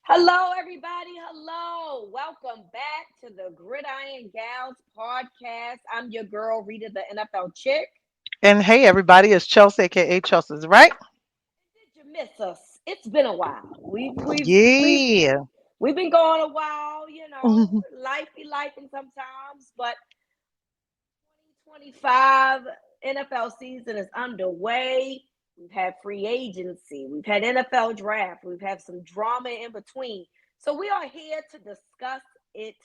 Hello, everybody. Hello. Welcome back to the Gridiron Gals podcast. I'm your girl, Rita, the NFL chick. And hey, everybody, it's Chelsea, aka Chelsea's, right? Did you miss us? It's been a while. Yeah. We've been going a while. Mhm. Life be lifing sometimes, but 2025 NFL season is underway. We've had free agency. We've had NFL draft. We've had some drama in between. So we are here to discuss it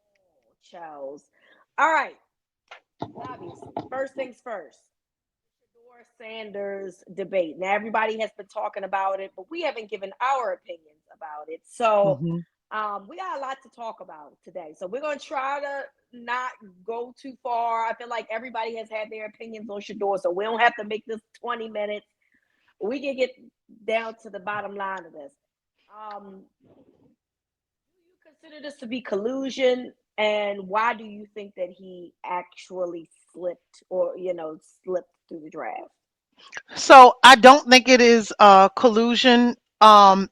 all, Charles. All right. Obviously, first things first. Shador Sanders debate. Now everybody has been talking about it, but we haven't given our opinions about it. So Mhm. we got a lot to talk about today. So we're gonna try to not go too far. I feel like everybody has had their opinions on Shador, so we don't have to make this 20 minutes. We can get down to the bottom line of this. Do you consider this to be collusion? And why do you think that he actually slipped or, slipped through the draft? So I don't think it is collusion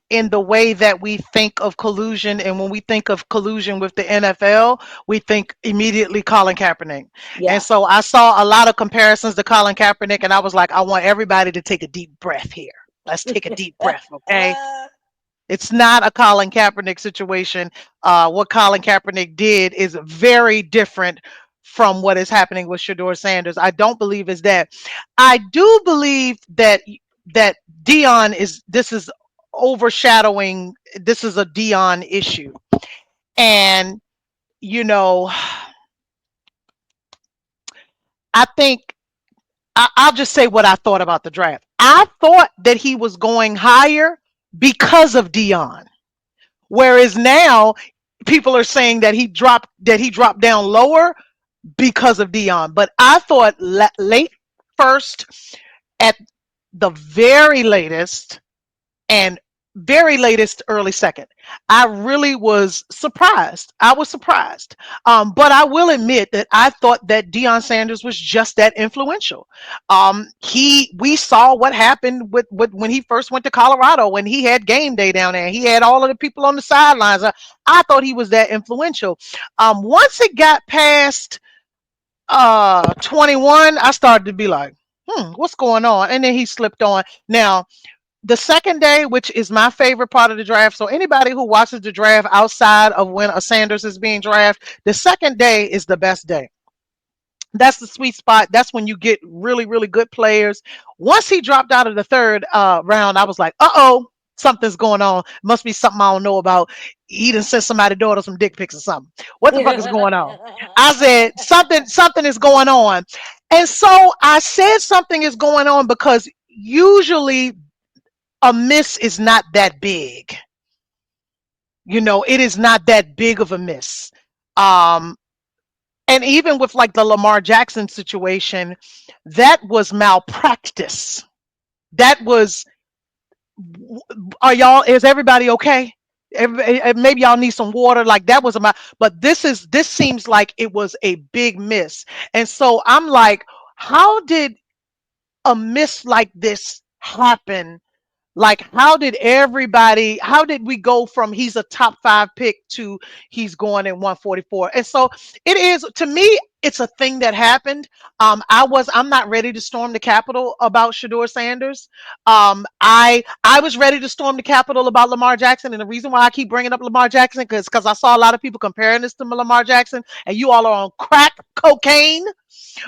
in the way that we think of collusion. And when we think of collusion with the NFL, we think immediately Colin Kaepernick. And Yes. so I saw a lot of comparisons to Colin Kaepernick, and I was like, I want everybody to take a deep breath here. Let's take a deep breath, okay? It's not a Colin Kaepernick situation. What Colin Kaepernick did is very different from what is happening with Shador Sanders. I don't believe is that. I do believe that Dion is this is overshadowing. This is a Dion issue, and you know, I think I'll just say what I thought about the draft. I thought that he was going higher because of Dion. Whereas now people are saying that he dropped down lower because of Dion. But I thought late first at the very latest and very latest early second. I really was surprised. I was surprised. But I will admit that I thought that Deion Sanders was just that influential. We saw what happened with when he first went to Colorado when he had game day down there. He had all of the people on the sidelines. I thought he was that influential. Once it got past 21, I started to be like, what's going on? And then he slipped on. Now, the second day, which is my favorite part of the draft. So anybody who watches the draft outside of when a Sanders is being drafted, the second day is the best day. That's the sweet spot. That's when you get really, really good players. Once he dropped out of the third round, I was like, uh-oh, something's going on. Must be something I don't know about. He done sent somebody daughter some dick pics or something. What the fuck is going on? I said, something is going on. And so I said something is going on because usually a miss is not that big. It is not that big of a miss. Um, and even with like the Lamar Jackson situation, that was malpractice. That was, is everybody okay? Maybe y'all need some water. Like that was but this seems like it was a big miss. And so I'm like, how did a miss like this happen? Like, how did we go from he's a top five pick to he's going in 144? And so it is, to me, it's a thing that happened. I'm not ready to storm the Capitol about Shador Sanders. I was ready to storm the Capitol about Lamar Jackson. And the reason why I keep bringing up Lamar Jackson, because I saw a lot of people comparing this to Lamar Jackson, and you all are on crack cocaine,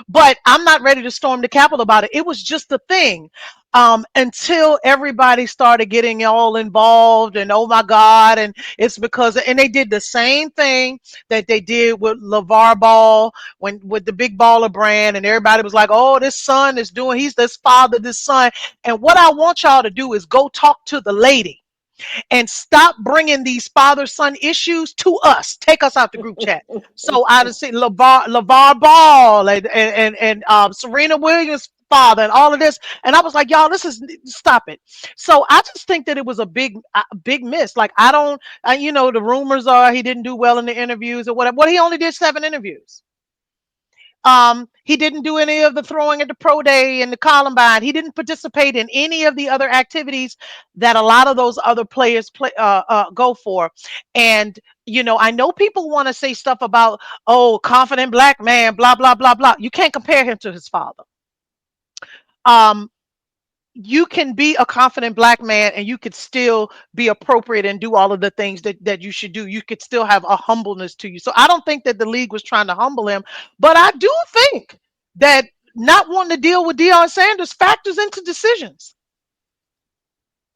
but I'm not ready to storm the Capitol about it. It was just a thing. Until everybody started getting all involved and oh my God, and it's because and they did the same thing that they did with LeVar Ball when with the big baller brand, and everybody was like, oh, this son is doing, he's this father, this son. And what I want y'all to do is go talk to the lady and stop bringing these father son issues to us. Take us out the group chat. So I just see LeVar Ball and Serena Williams father and all of this, and I was like, y'all, this is, stop it. So I just think that it was a big miss. Like I don't, the rumors are he didn't do well in the interviews or whatever. Well, he only did 7 interviews. He didn't do any of the throwing at the pro day and the Columbine. He didn't participate in any of the other activities that a lot of those other players go for. And I know people want to say stuff about, oh, confident black man, blah blah blah blah. You can't compare him to his father. Um, you can be a confident black man and you could still be appropriate and do all of the things that you should do. You could still have a humbleness to you. So I don't think that the league was trying to humble him, but I do think that not wanting to deal with Deion Sanders factors into decisions.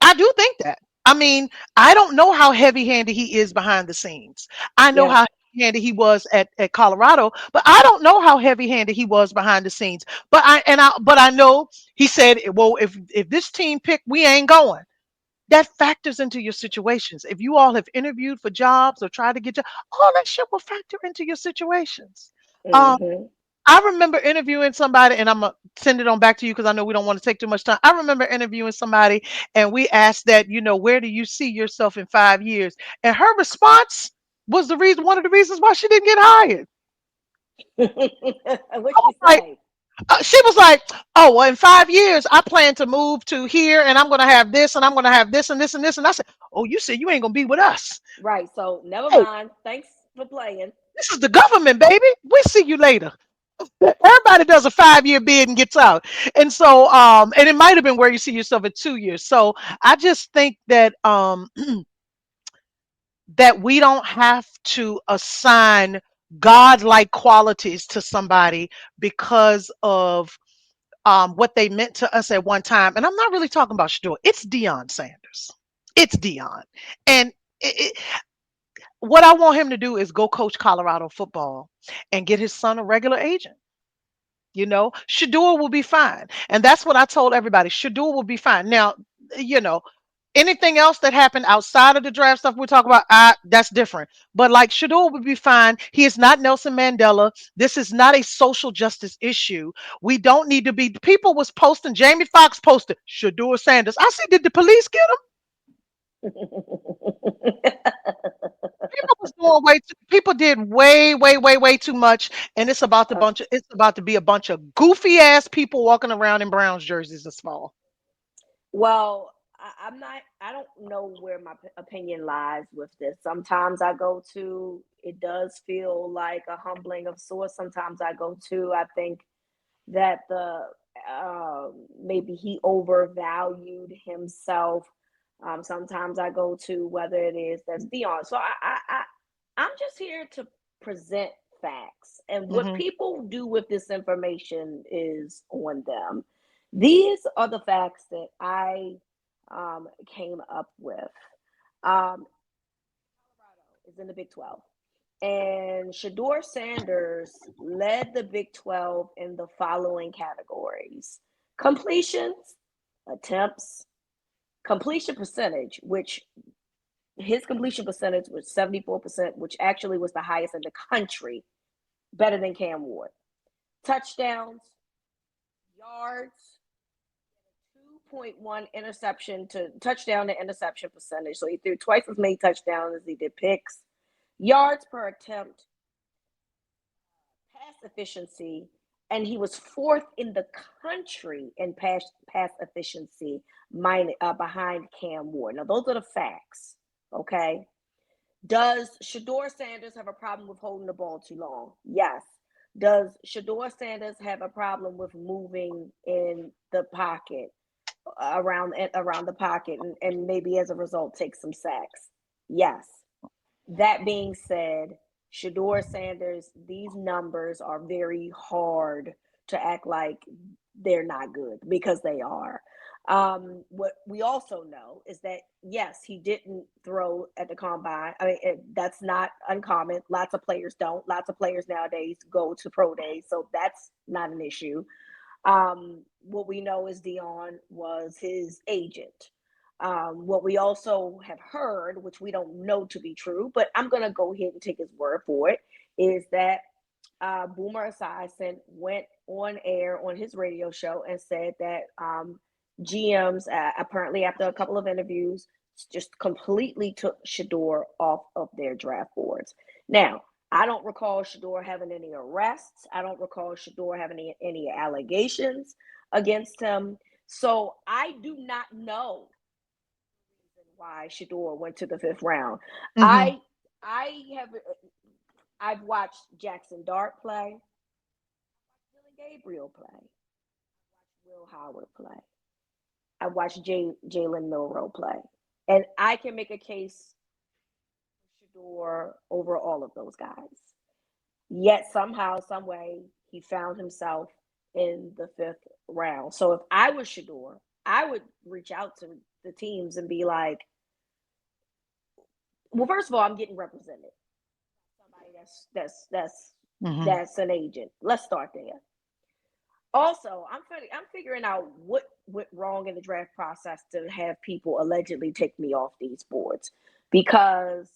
I do think that. I mean, I don't know how heavy-handed he is behind the scenes. I know Yeah. how heavy-handed he was at Colorado, but I don't know how heavy-handed he was behind the scenes. But I know he said, well, if this team pick, we ain't going. That factors into your situations. If you all have interviewed for jobs or tried to get jobs, all that shit will factor into your situations. Um, Hmm. I remember interviewing somebody, and I'm gonna send it on back to you because I know we don't want to take too much time. I remember interviewing somebody, and we asked that, where do you see yourself in 5 years? And her response was one of the reasons why she didn't get hired. What I she was like, say? she was like, oh, well, in 5 years, I plan to move to here, and I'm gonna have this, and I'm gonna have this, and this, and this. And I said, oh, you said you ain't gonna be with us. Right. So never Hey, mind. Thanks for playing. this is the government, baby. We'll see you later. Everybody does a 5 year bid and gets out. And so, and it might have been where you see yourself at 2 years. So I just think that that we don't have to assign godlike qualities to somebody because of what they meant to us at one time. And I'm not really talking about Shador. It's Deion Sanders. It's Deion. And what I want him to do is go coach Colorado football and get his son a regular agent. Shador will be fine. And that's what I told everybody. Shador will be fine. Now, you know, anything else that happened outside of the draft stuff we talk about, that's different. But like Shador would be fine. He is not Nelson Mandela. This is not a social justice issue. We don't need to be. People was posting. Jamie Foxx posted Shador Sanders. I said, did the police get him? People was doing way too. People did way, way, way, way too much, and Uh, It's about to be a bunch of goofy ass people walking around in Browns jerseys this fall. well, I'm not. I don't know where my opinion lies with this. Sometimes I go to. It does feel like a humbling of sorts. Sometimes I go to. I think that the maybe he overvalued himself. Sometimes I go to whether it is that's Dion. So I'm just here to present facts, and what Hmm. people do with this information is on them. These are the facts that I came up with. Colorado is in the Big 12. And Shador Sanders led the Big 12 in the following categories: completions, attempts, completion percentage, which his completion percentage was 74%, which actually was the highest in the country, better than Cam Ward. Touchdowns, yards, 2.1 interception to touchdown to interception percentage. So he threw twice as many touchdowns as he did picks. Yards per attempt, pass efficiency, and he was fourth in the country in pass efficiency, behind Cam Ward. Now those are the facts. Okay. Does Shador Sanders have a problem with holding the ball too long? Yes. Does Shador Sanders have a problem with moving in the pocket, around the pocket, and maybe as a result take some sacks? Yes. That being said, Shador Sanders, these numbers are very hard to act like they're not good, because they are. What we also know is that yes, he didn't throw at the combine. I mean, that's not uncommon. Lots of players don't. Lots of players nowadays go to pro days, so that's not an issue. What we know is Dion was his agent. What we also have heard, which we don't know to be true, but I'm going to go ahead and take his word for it, is that Boomer Esiason went on air on his radio show and said that GMs, apparently after a couple of interviews, just completely took Shador off of their draft boards. Now, I don't recall Shador having any arrests. I don't recall Shador having any allegations against him. So I do not know why Shador went to the fifth round. Hmm. I I have I've watched Jackson Dart play, Dylan Gabriel play, Will Howard play. I watched Jalen Milroe play, and I can make a case for Shador over all of those guys. Yet somehow, some way, he found himself in the fifth round. So if I was Shador, I would reach out to the teams and be like, well, first of all, I'm getting represented. Somebody Hmm. that's an agent. Let's start there. Also, I'm figuring out what went wrong in the draft process to have people allegedly take me off these boards. Because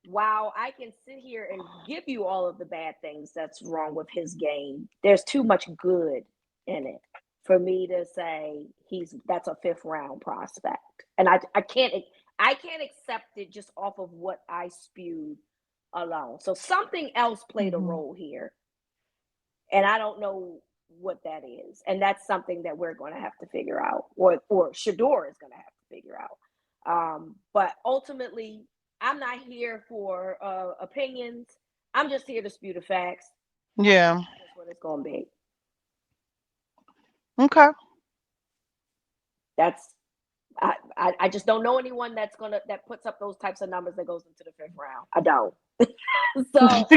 while I can sit here and give you all of the bad things that's wrong with his game, there's too much good in it for me to say that's a fifth round prospect. And I can't accept it just off of what I spewed alone. So something else played a Hmm. role here. And I don't know what that is. And that's something that we're going to have to figure out, or Shador is going to have to figure out. But ultimately, I'm not here for opinions. I'm just here to spew the facts. Yeah. That's what it's going to be. Okay. That's I just don't know anyone that puts up those types of numbers that goes into the fifth round. I don't. So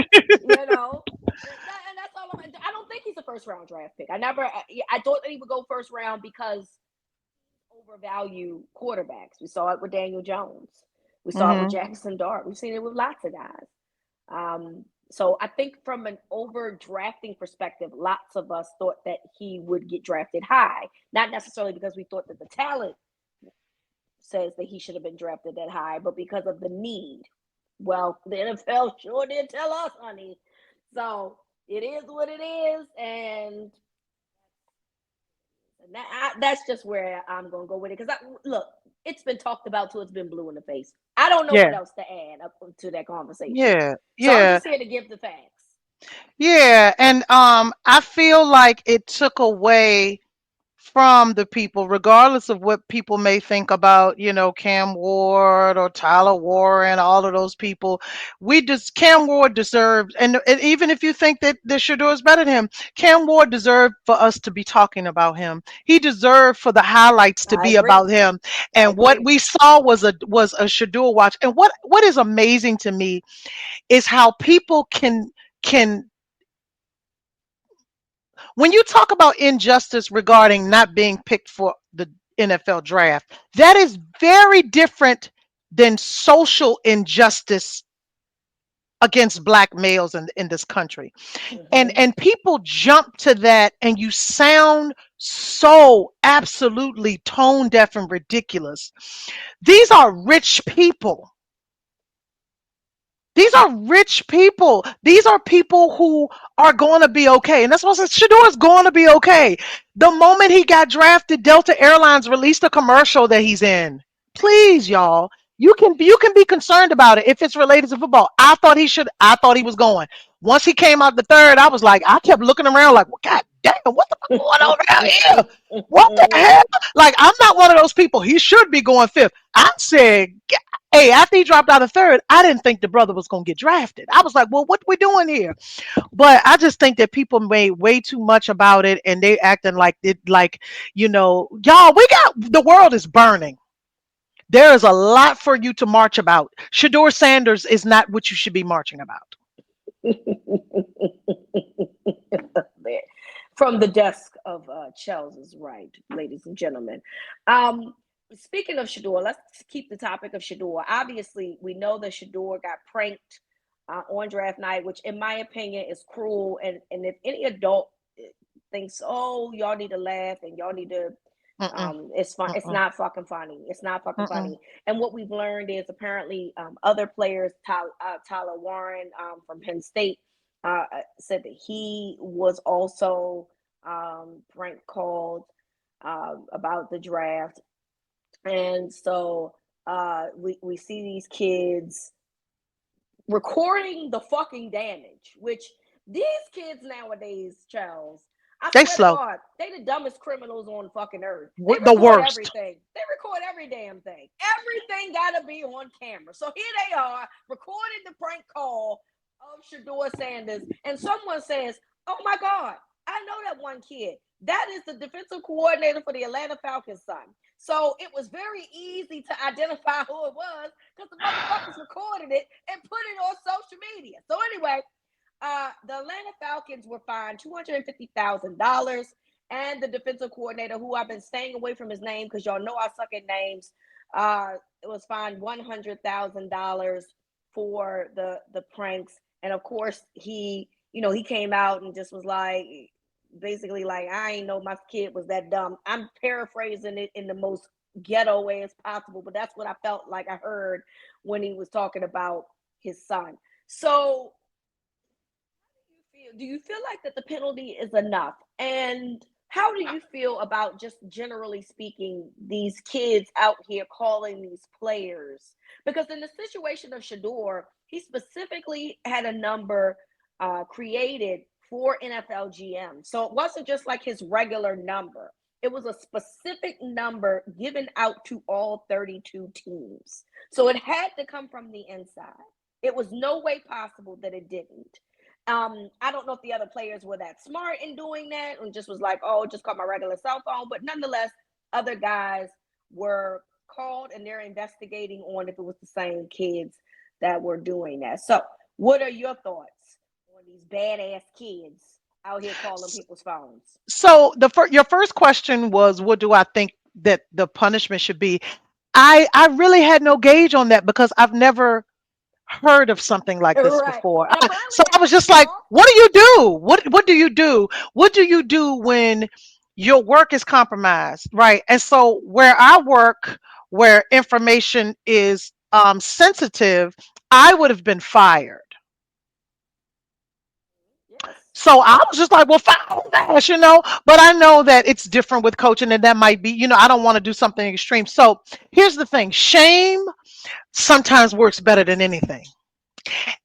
and that's all. I don't think he's a first round draft pick. I thought that he would go first round because overvalue quarterbacks. We saw it with Daniel Jones. We saw it with Hmm. Jackson Dart. We've seen it with lots of guys. So I think from an over drafting perspective, lots of us thought that he would get drafted high. Not necessarily because we thought that the talent says that he should have been drafted that high, but because of the need. Well, the NFL sure did tell us, honey. So it is what it is, and that's just where I'm gonna go with it. Because look, it's been talked about till it's been blue in the face. I don't know what Yeah. else to add up to that conversation. Yeah. So I'm Yeah. just here to give the facts. Yeah. And I feel like it took away from the people, regardless of what people may think about, Cam Ward or Tyler Warren, all of those people. Cam Ward deserved, and even if you think that Shador is better than him, Cam Ward deserved for us to be talking about him. He deserved for the highlights to I be agree. about him. I And what agree. we saw was a Shador watch. And what is amazing to me is how people can when you talk about injustice regarding not being picked for the NFL draft, that is very different than social injustice against black males in this country. And Mm-hmm. and people jump to that, and you sound so absolutely tone deaf and ridiculous. These are rich people. These are rich people. These are people who are going to be okay. And that's what I said. Shador is going to be okay. The moment he got drafted, Delta Airlines released a commercial that he's in. Please, y'all. You can be concerned about it if it's related to football. I thought he was going. Once he came out the third, I kept looking around like, well, God damn, what the fuck going on around here? What the hell? Like, I'm not one of those people. He should be going fifth. I said, hey, after he dropped out of third, I didn't think the brother was going to get drafted. I was like, well, what we doing here? But I just think that people made way too much about it, and they acting like y'all, the world is burning. There is a lot for you to march about. Shador Sanders is not what you should be marching about. From the desk of Chels is right, ladies and gentlemen. Um, Speaking of Shador, let's keep the topic of Shador. Obviously, we know that Shador got pranked on draft night, which, in my opinion, is cruel. And if any adult thinks, "Oh, y'all need to laugh and y'all need to," Mm-mm, it's fun. It's mm-mm, not fucking funny. It's not fucking mm-mm. funny. And what we've learned is apparently other players, Tyler Warren from Penn State, said that he was also prank called about the draft. And so we see these kids recording the fucking damage, which these kids nowadays, Charles, I They swear to slow. God, they the dumbest criminals on fucking earth. They The record worst. everything. They record every damn thing. Everything gotta be on camera. So here they are recording the prank call of Shador Sanders, and someone says, "Oh my God, I know that one kid. That is the defensive coordinator for the Atlanta Falcons' son." So it was very easy to identify who it was because the motherfuckers recorded it and put it on social media. So anyway, the Atlanta Falcons were fined $250,000, and the defensive coordinator, who I've been staying away from his name because y'all know I suck at names, it was fined $100,000 for the pranks. And of course, he came out and just was like, basically like, I ain't know my kid was that dumb. I'm paraphrasing it in the most ghetto way as possible, but that's what I felt like I heard when he was talking about his son. So do you feel like that the penalty is enough? And how do you feel about, just generally speaking, these kids out here calling these players? Because in the situation of Shador, he specifically had a number created for NFL GM. So it wasn't just like his regular number. It was a specific number given out to all 32 teams. So it had to come from the inside. It was no way possible that it didn't. I don't know if the other players were that smart in doing that and just was like, oh, just call my regular cell phone. But nonetheless, other guys were called and they're investigating on if it was the same kids that were doing that. So, what are your thoughts on these badass kids out here calling people's phones? So your first question was, what do I think that the punishment should be? I really had no gauge on that because I've never heard of something like this Right. before. And apparently So they I was have just to like, talk. what do you do? What do you do? What do you do when your work is compromised, right? And so where I work, where information is sensitive, I would have been fired. Yes. So I was just like, well, fine, dash. But I know that it's different with coaching, and that might be, I don't want to do something extreme. So here's the thing: shame sometimes works better than anything.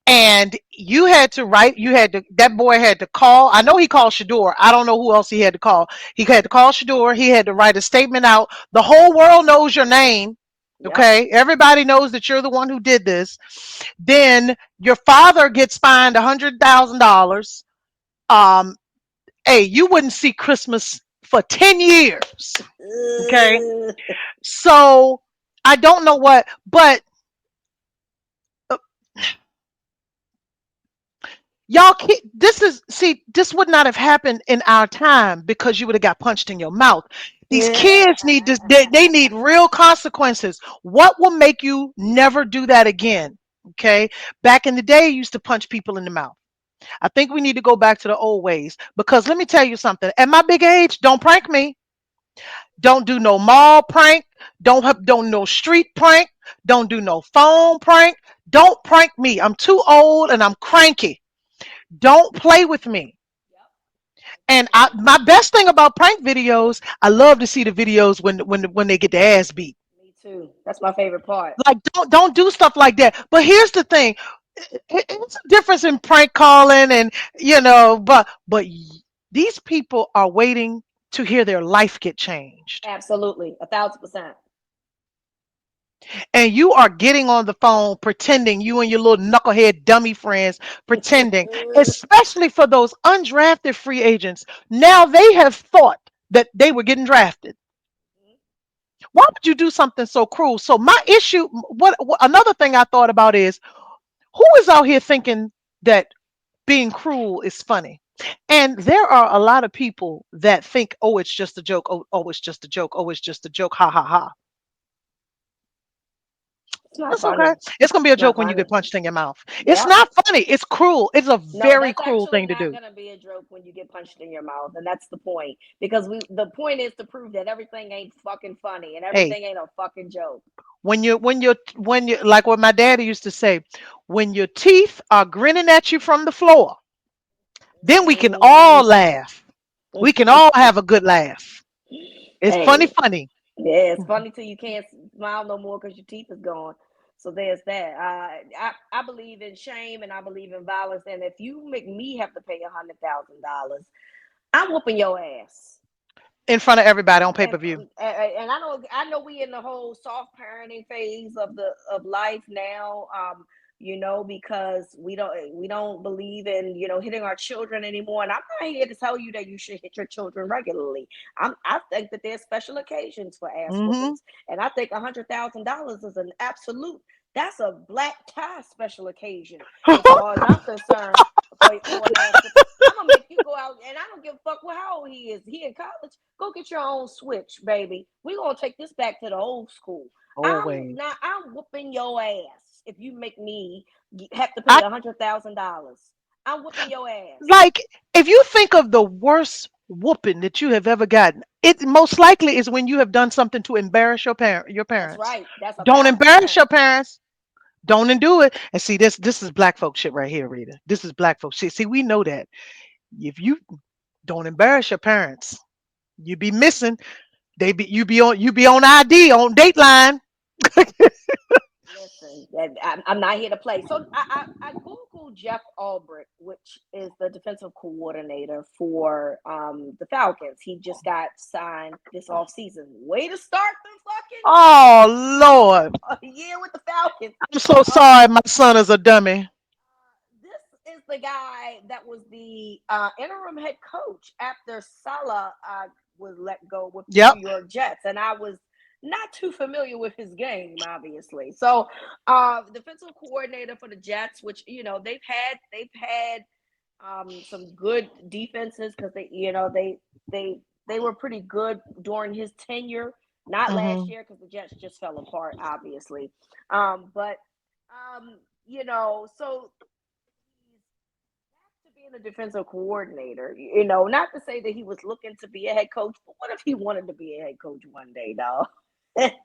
And that boy had to call. I know he called Shador. I don't know who else he had to call. He had to call Shador. He had to write a statement out. The whole world knows your name. Yep. Okay. Everybody knows that you're the one who did this. Then your father gets fined $100,000. Um, hey, you wouldn't see Christmas for 10 years. Okay. So I don't know but uh, this would not have happened in our time because you would have got punched in your mouth. These kids they need real consequences. What will make you never do that again? Okay. Back in the day, you used to punch people in the mouth. I think we need to go back to the old ways because let me tell you something. At my big age, don't prank me. Don't do no mall prank. Don't no street prank. Don't do no phone prank. Don't prank me. I'm too old and I'm cranky. Don't play with me. Yep. And Agree. my best thing about prank videos, I love to see the videos when they get their ass beat. Me too. That's my favorite part. Like don't do stuff like that. But here's the thing: it's a difference in prank calling and these people are waiting to hear their life get changed. Absolutely. 1,000%. And you are getting on the phone pretending, you and your little knucklehead dummy friends pretending, especially for those undrafted free agents. Now they have thought that they were getting drafted. Why would you do something so cruel? So my issue, what another thing I thought about is, who is out here thinking that being cruel is funny? And there are a lot of people that think, oh, it's just a joke. Oh, it's just a joke. Oh, it's just a joke. Ha ha ha. It's not That's okay. funny. It's gonna be a It's not joke when you funny. get punched in your mouth. It's Yep. not funny. It's cruel. It's a No, very that's cruel actually thing to not do. going to be a joke when you get punched in your mouth. And that's the point. Because the point is to prove that everything ain't fucking funny and Hey, everything ain't a fucking joke. when you like what my daddy used to say, when your teeth are grinning at you from the floor, then we can all laugh. We can all have a good laugh. It's Hey, funny. yeah, it's funny till you can't smile no more because your teeth is gone. So there's that. I believe in shame and I believe in violence. And if you make me have to pay $100,000, I'm whooping your ass. In front of everybody on And pay-per-view. and I know we in the whole soft parenting phase of life now. Because we don't believe in hitting our children anymore. And I'm not here to tell you that you should hit your children regularly. I think that there's special occasions for ass Hmm. whoopings, and I think $100,000 is an absolute. That's a black tie special occasion as far as I'm concerned for an ass whooping. I'm gonna make you go out, and I don't give a fuck how old he is. He in college. Go get your own switch, baby. We gonna take this back to the old school. I'm Always. not. I'm whooping your ass if you make me have to pay I $100,000. I'm whooping your ass. like if you think of the worst whooping that you have ever gotten, it most likely is when you have done something to embarrass your That's parents. right. That's a Don't thousand embarrass percent. your parents. Don't do it. And see, this is black folk shit right here, Rita. This is black folk shit. See, we know that. If you don't embarrass your parents, you be missing. You be on ID on Dateline. Listen, I'm not here to play. So I googled Jeff Albrecht, which is the defensive coordinator for the Falcons. He just got signed this off season. Way to start the Oh Lord. fucking year with the Falcons. I'm so Uh, sorry my son is a dummy. this is the guy that was the interim head coach after Salah was let go with the New Yep. York Jets, and I was not too familiar with his game, obviously. So, defensive coordinator for the Jets, which they've had some good defenses because they were pretty good during his tenure. Not last Hmm. year because the Jets just fell apart, obviously. But so to being a defensive coordinator, not to say that he was looking to be a head coach, but what if he wanted to be a head coach one day, dog?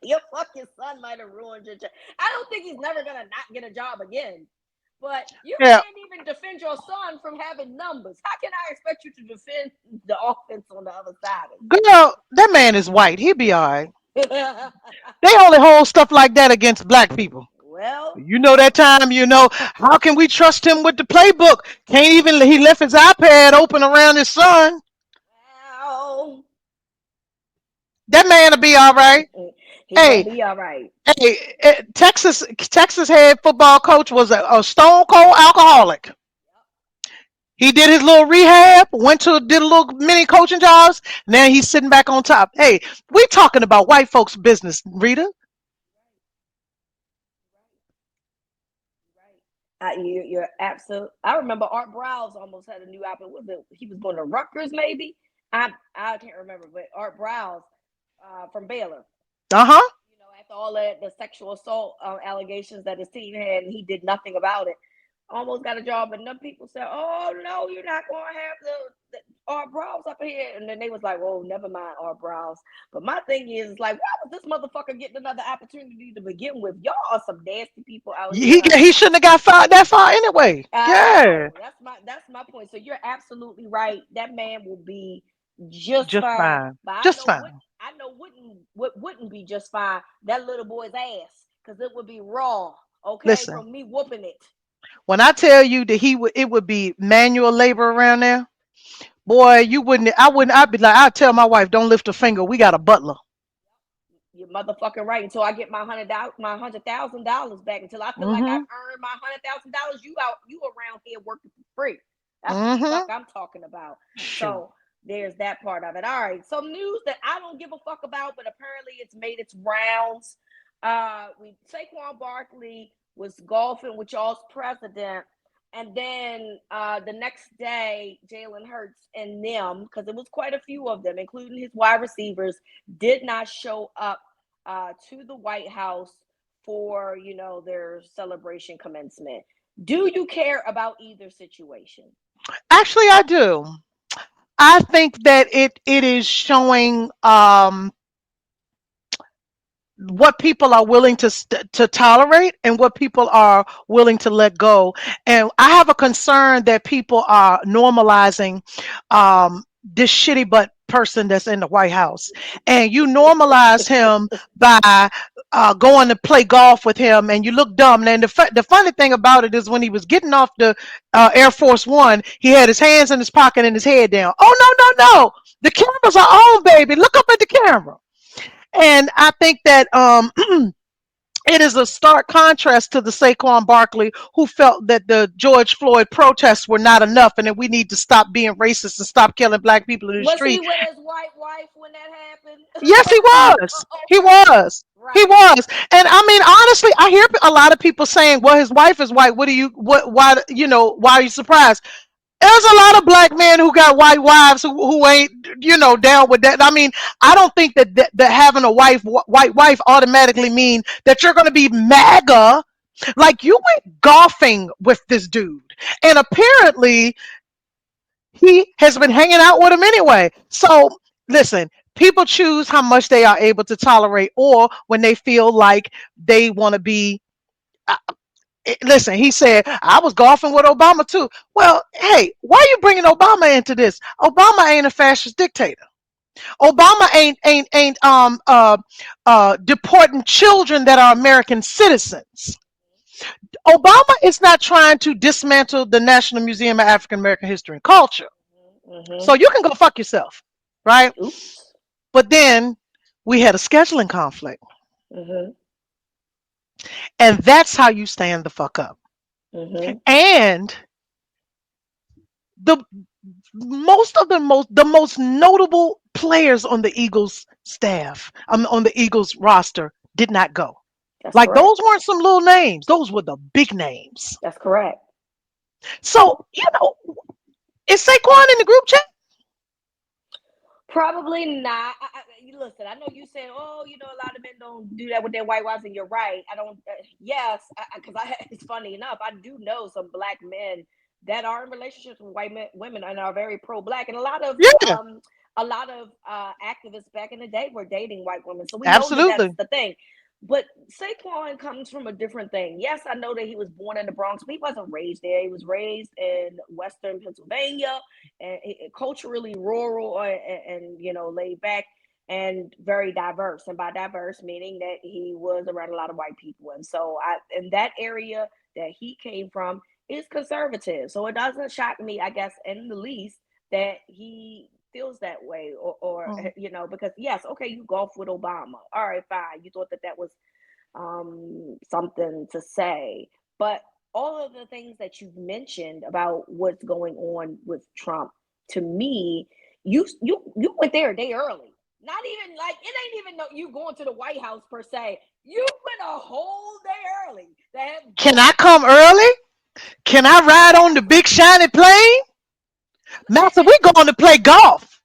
Your fucking son might have ruined your job. I don't think he's never gonna not get a job again. But you Yeah. can't even defend your son from having numbers. How can I expect you to defend the offense on the other side Girl, that man is white. He'll be all right. of it? They only hold stuff like that against black people. Well, You know that time, how can we trust him with the playbook? Can't even, he left his iPad open around his son. well, That man will be all right. he gonna Hey, be all right. Texas head football coach was a stone cold alcoholic. He did his little rehab, did a little mini coaching jobs. Now he's sitting back on top. Hey, we talking about white folks' business, Rita. You're absolute. I remember Art Browse almost had a new album. Was it? He was going to Rutgers, maybe. I can't remember, but Art Browse from Baylor. Uh huh. After all the sexual assault allegations that his team had, and he did nothing about it. Almost got a job, and then people said, "Oh no, you're not going to have the Art Browse up here." And then they was like, "Whoa, never mind Art Browse." But my thing is, like, why was this motherfucker getting another opportunity to begin with? Y'all are some nasty people out here, He honey. shouldn't have got fired that far anyway. I Yeah, know. That's my point. So you're absolutely right. That man will be just just fine. fine, But just fine. I know what wouldn't be just fine. That little boy's ass, because it would be raw. Okay, Listen, from me whooping it. when I tell you that it would be manual labor around there, boy, you wouldn't. I wouldn't. I'd be like, I'd tell my wife, don't lift a finger. We got a butler. You're motherfucking right. Until I get my $100,000 back. Until I feel like I've Mm-hmm. earned my $100,000. You around here working for free. That's what the fuck Mm-hmm. I'm talking about. Shoot. So there's that part of it. All right. Some news that I don't give a fuck about, but apparently it's made its rounds. We Saquon Barkley was golfing with y'all's president. And then the next day, Jalen Hurts and them, because it was quite a few of them, including his wide receivers, did not show up to the White House for their celebration commencement. Do you care about either situation? Actually, I do. I think that it is showing what people are willing to tolerate and what people are willing to let go. And I have a concern that people are normalizing this shitty but person that's in the White House, and you normalize him by going to play golf with him, and you look dumb. And the funny thing about it is when he was getting off the Air Force One, he had his hands in his pocket and his head down. Oh, no, no, no! The cameras are on, baby. Look up at the camera. And I think that it is a stark contrast to the Saquon Barkley who felt that the George Floyd protests were not enough and that we need to stop being racist and stop killing black people in the Was he street. with his white wife when that happened? Yes, he was. He Okay, was. He right. was. And I mean, honestly, I hear a lot of people saying, well, his wife is white. Why, why are you surprised? There's a lot of black men who got white wives who ain't, down with that. I mean, I don't think that having a white wife automatically mean that you're going to be MAGA. Like, you went golfing with this dude, and apparently he has been hanging out with him anyway. So listen, people choose how much they are able to tolerate, or when they feel like they want to be. uh, Listen, he said, I was golfing with Obama too. Well, hey, why are you bringing Obama into this? Obama ain't a fascist dictator. Obama ain't deporting children that are American citizens. Obama is not trying to dismantle the National Museum of African American History and Culture. So Mm-hmm. you can go fuck yourself, right? Oops. But then we had a scheduling conflict. Mm-hmm. And that's how you stand the fuck up. Mm-hmm. And the the most notable players on the Eagles staff, on the Eagles roster, did not go. That's Like, correct. those weren't some little names; those were the big names. That's correct. So, is Saquon in the group chat? Probably not. You listen, I know you saying, oh, a lot of men don't do that with their white wives, and you're right. I don't. Yes, because it's funny enough, I do know some black men that are in relationships with women and are very pro-black, and Yeah, a lot of activists back in the day were dating white women, so we know that that's absolutely. the thing. But Saquon comes from a different thing. Yes, I know that he was born in the Bronx, but he wasn't raised there. He was raised in Western Pennsylvania, and culturally rural, and laid back and very diverse. And by diverse, meaning that he was around a lot of white people. And so, in that area that he came from is conservative. So it doesn't shock me, I guess, in the least, that he feels that way, or Mm. because yes, okay, you golf with Obama, all right, fine, you thought that was something to say, but all of the things that you've mentioned about what's going on with Trump, to me, you went there a day early. Not even like it ain't even no you going to the White House per se. You went a whole day early to have Can I golf. come early? Can I ride on the big shiny plane? Look at Master, we going to play golf.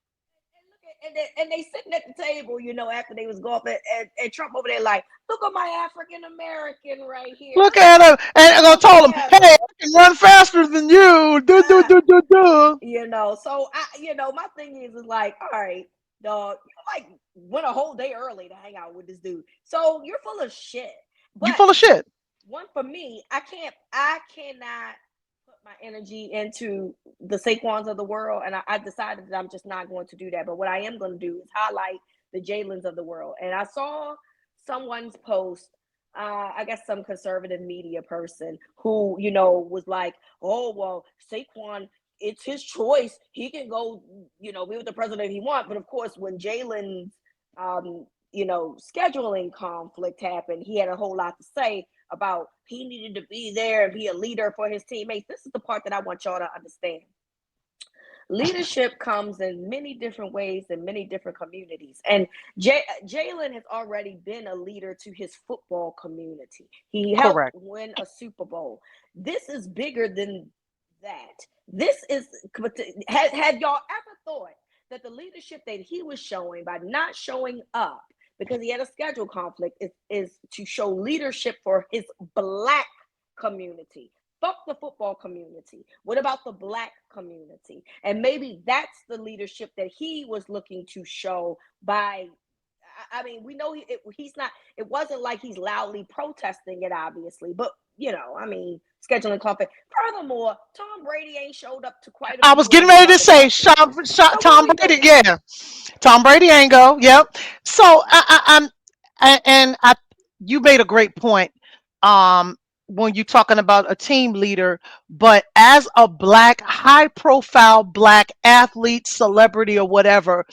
and they sitting at the table, after they was golfing, and Trump over there like, look at my African American right here. Look Look at at us him. And I'm going to come tell him, hey, together. I can run faster than you. Do, do, Uh, do, do, do. so my thing is like, all right, dog, you like went a whole day early to hang out with this dude. So you're full of shit. You But full of shit. one for me, I cannot put my energy into the Saquons of the world, and I decided that I'm just not going to do that. But what I am going to do is highlight the Jalen's of the world. And I saw someone's post. I guess some conservative media person who was like, "Oh well, Saquon, it's his choice. He can go, be with the president if he wants." But of course, when Jalen's scheduling conflict happened, he had a whole lot to say about he needed to be there and be a leader for his teammates. This is the part that I want y'all to understand. Leadership comes in many different ways in many different communities. And Jalen has already been a leader to his football community. He helped Correct. win a Super Bowl. This is bigger than that. This is, had y'all ever thought that the leadership that he was showing by not showing up because he had a schedule conflict is to show leadership for his black community? Fuck the football community. What about the black community? And maybe that's the leadership that he was looking to show by, I mean, we know he's not. It wasn't like he's loudly protesting it, obviously. But I mean, scheduling conflict. Furthermore, Tom Brady ain't showed up to quite a I few was of getting these ready to mother say fuckers. So what Tom we Brady. doing? Yeah, Tom Brady ain't go. Yep. So and you made a great point. Um, when you're talking about a team leader, but as a black, high profile black athlete, celebrity, or whatever,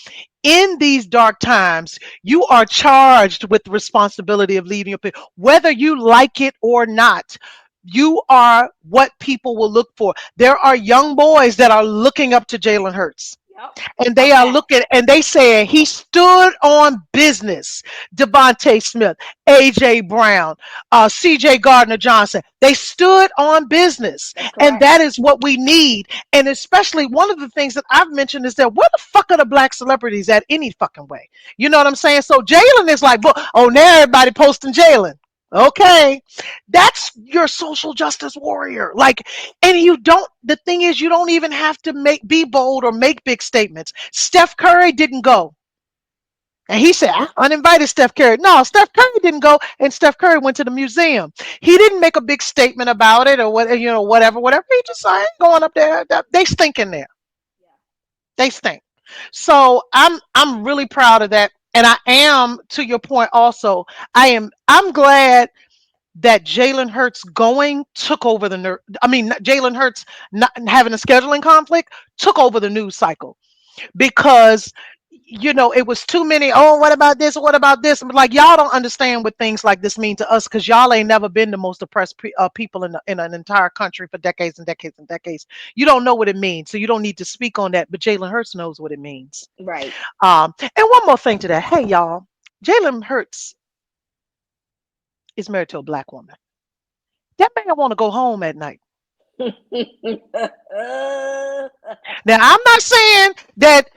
in these dark times, you are charged with the responsibility of leading your people, whether you like it or not. You are what people will look for. There are young boys that are looking up to Jalen Hurts, Yep, and a they are fact. looking and they say he stood on business. Devontae Smith, AJ Brown, CJ Gardner Johnson, they stood on business, That's and correct. that is what we need. And especially one of the things that I've mentioned is that where the fuck are the black celebrities at any fucking way? You know what I'm saying? So Jalen is like, oh, now everybody posting Jalen. Okay, that's your social justice warrior. Like, and you don't, the thing is, you don't even have to be bold or make big statements. Steph Curry didn't go. And he said, I uninvited Steph Curry. No, Steph Curry didn't go, and Steph Curry went to the museum. He didn't make a big statement about it or what, whatever. He just said, I ain't going up there. They stink in there. Yeah. They stink. So I'm really proud of that. And I am, to your point also, I'm glad that Jalen Hurts going took over the I mean, Jalen Hurts not having a scheduling conflict took over the news cycle, because it was too many. Oh, what about this? What about this? Like, y'all don't understand what things like this mean to us, because y'all ain't never been the most oppressed people in an entire country for decades and decades and decades. You don't know what it means, so you don't need to speak on that. But Jalen Hurts knows what it means. Right. And one more thing to that. Hey, y'all, Jalen Hurts is married to a black woman. That man want to go home at night. Now, I'm not saying that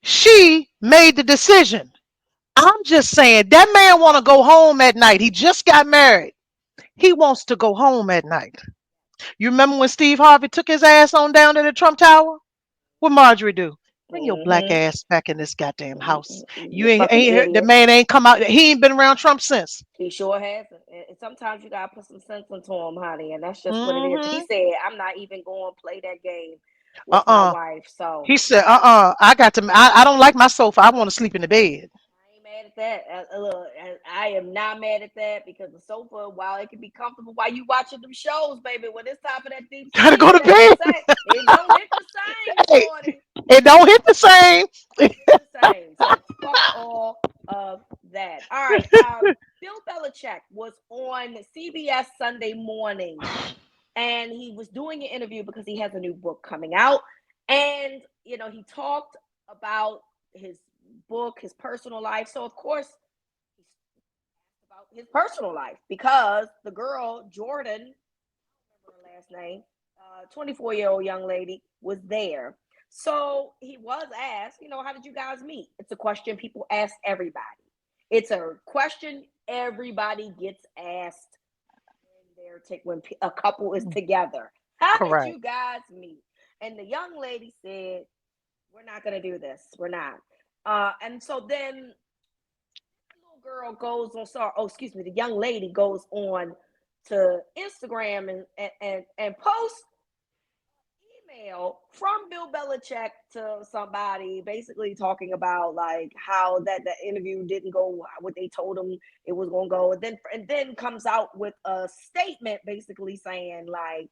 she made the decision. I'm just saying that man want to go home at night. He just got married. He wants to go home at night. You remember when Steve Harvey took his ass on down to the Trump Tower? What Marjorie do? Bring your black Hmm. ass back in this goddamn house. You You fucking ain't heard, the idiot. man ain't come out. He ain't been around Trump since. He sure hasn't. And sometimes you gotta put some sense into him, honey, and that's just what it is. He Hmm. said, "I'm not even going to play that game with my Uh-uh. wife." So He said, I got to. I don't like my sofa. I want to sleep in the bed. I ain't mad at that. Look, I am not mad at that because the sofa, while it can be comfortable while you watching them shows, baby, when it's time for that deep Gotta sleep, go to it ain't the bed. same. It don't hit the same, Hey, shorty. it don't hit the same. Don't hit the same. So fuck all of that. All right. Bill Belichick was on CBS Sunday Morning, and he was doing an interview because he has a new book coming out, and he talked about his book, his personal life. So of course, he asked about his personal life because the girl Jordan, I don't remember her last name, 24-year-old young lady, was there. So he was asked, how did you guys meet? It's a question people ask everybody. It's a question everybody gets asked when a couple is together. How did Correct. you guys meet? And the young lady said, "We're not going to do this. We're not." And so then the little girl goes on. Sorry, oh, excuse me. The young lady goes on to Instagram and posts email from Bill Belichick to somebody, basically talking about like how that interview didn't go what they told him it was going to go, and then comes out with a statement basically saying like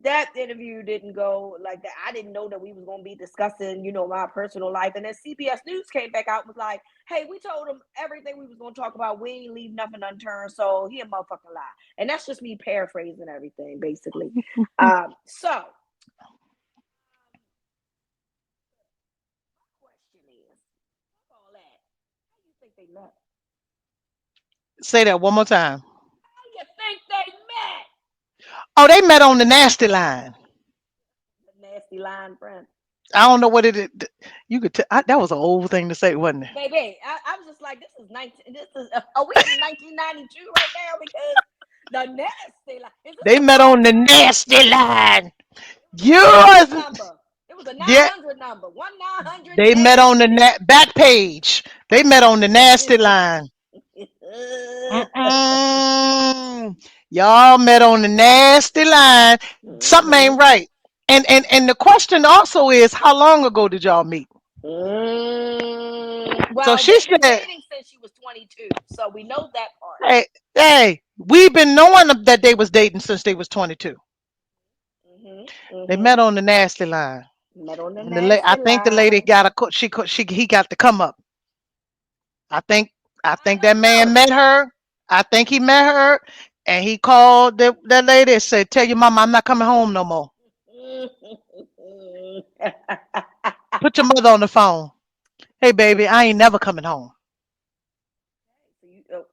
that interview didn't go like that. I didn't know that we was going to be discussing, my personal life. And then CBS News came back out and was like, "Hey, we told him everything we was going to talk about. We ain't leave nothing unturned. So he a motherfucking lie." And that's just me paraphrasing everything, basically. So question is, all that, how do you think they met? Say that one more time. How do you think they met? Oh, they met on the nasty line. The nasty line friend. I don't know what it is. You could that was an old thing to say, wasn't it? Baby, I was just like, this is 19, this is, are we in 1992 right now? Because the nasty line, is this They a met phone on the line? nasty line. It was a 900 Yours. number. It was a Yeah. 900 number. 1-900 They met on the nasty. back page. They met on the nasty line. Mm-mm. Y'all met on the nasty line. Something Mhm. ain't right. And the question also is, how long ago did y'all meet? So Well, she they've been said, dating since she was 22, so we know that part. "Hey, hey, we've been knowing that they was dating since they was 22. Hmm. They Hmm. met on the nasty line, Met on the and I nasty think the lady line. got a he got to come up. I think I I think that don't man know. met her. I think he met her, and he called that lady and said, "Tell your mama I'm not coming home no more. Put your mother on the phone. Hey, baby, I ain't never coming home."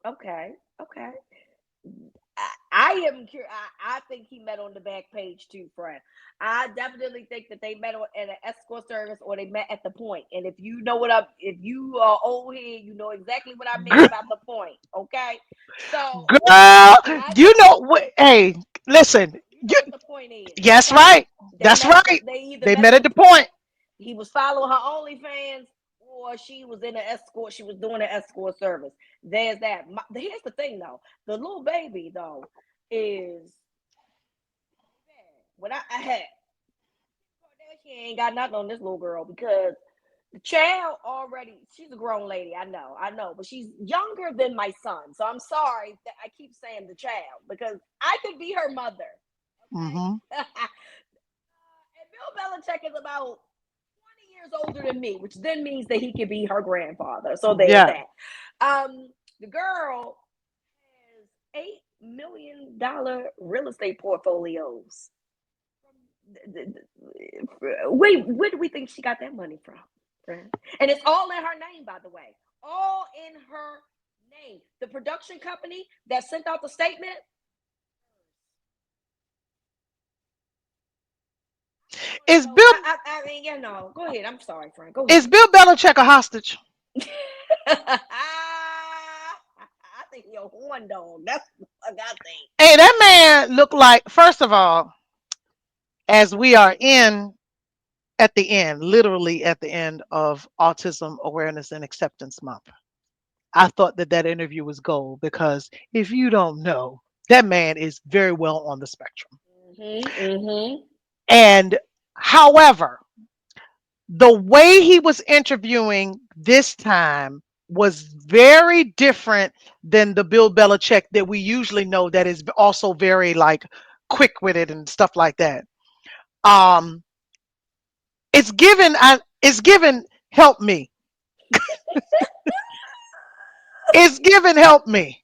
Okay, okay. I am curious. I think he met on the back page too, friend. I definitely think that they met at an escort service or they met at the point. And if you know what up, if you are old here, you know exactly what I mean about the point. Okay, so Girl, I you think know what? Hey, listen. you know what the point is. Yes, Okay, right. That's right. they either They met met at at the the point. point. He was following her OnlyFans, or she was in an escort. She was doing an escort service. There's that. Here's the thing, though. The little baby, though, is when I had she ain't got nothing on this little girl because the child already. She's a grown lady. I know, but she's younger than my son. So I'm sorry that I keep saying the child because I could be her mother. Okay. Hmm. And Bill Belichick is about 20 years older than me, which then means that he could be her grandfather. So there's Yeah. that. The girl has $8 million real estate portfolios. Where do we think she got that money from? Friend? And it's all in her name, by the way. All in her name. The production company that sent out the statement. Is No, Bill I mean, go ahead. I'm sorry, Frank. Go is ahead. Bill Belichick a hostage? I think you're a horn dog. That's what I think. Hey, that man looked like. First of all, as we are in at the end, literally at the end of Autism Awareness and Acceptance Month, I thought that interview was gold because if you don't know, that man is very well on the spectrum. Mm-hmm. And however, the way he was interviewing this time was very different than the Bill Belichick that we usually know that is also very like quick with it and stuff like that. Um it's given help me. It's given help me.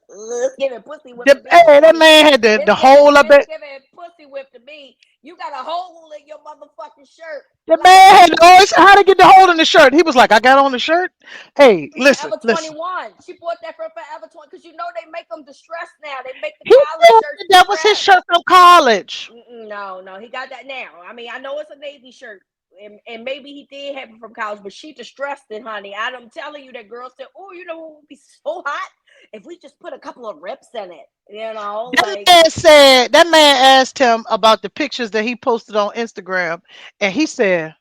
It's giving pussy whip to The, me, hey, that baby. man had the whole of It's it. giving pussy whip to me. You got a hole in your motherfucking shirt. The Like man had always how to get the hole in the shirt. He was like, I got on the shirt. Hey, from listen, Forever listen. 21. She bought that from Forever 20 because you know they make them distressed now. They make the He college said shirts that was his distressed. shirt from college. No, no, he got that now. I mean, I know it's a Navy shirt, and maybe he did have it from college, but she distressed it, honey. I'm telling you, that girl said, "Oh, you know what would be so hot if we just put a couple of rips in it." Like That man asked him about the pictures that he posted on Instagram, and he said,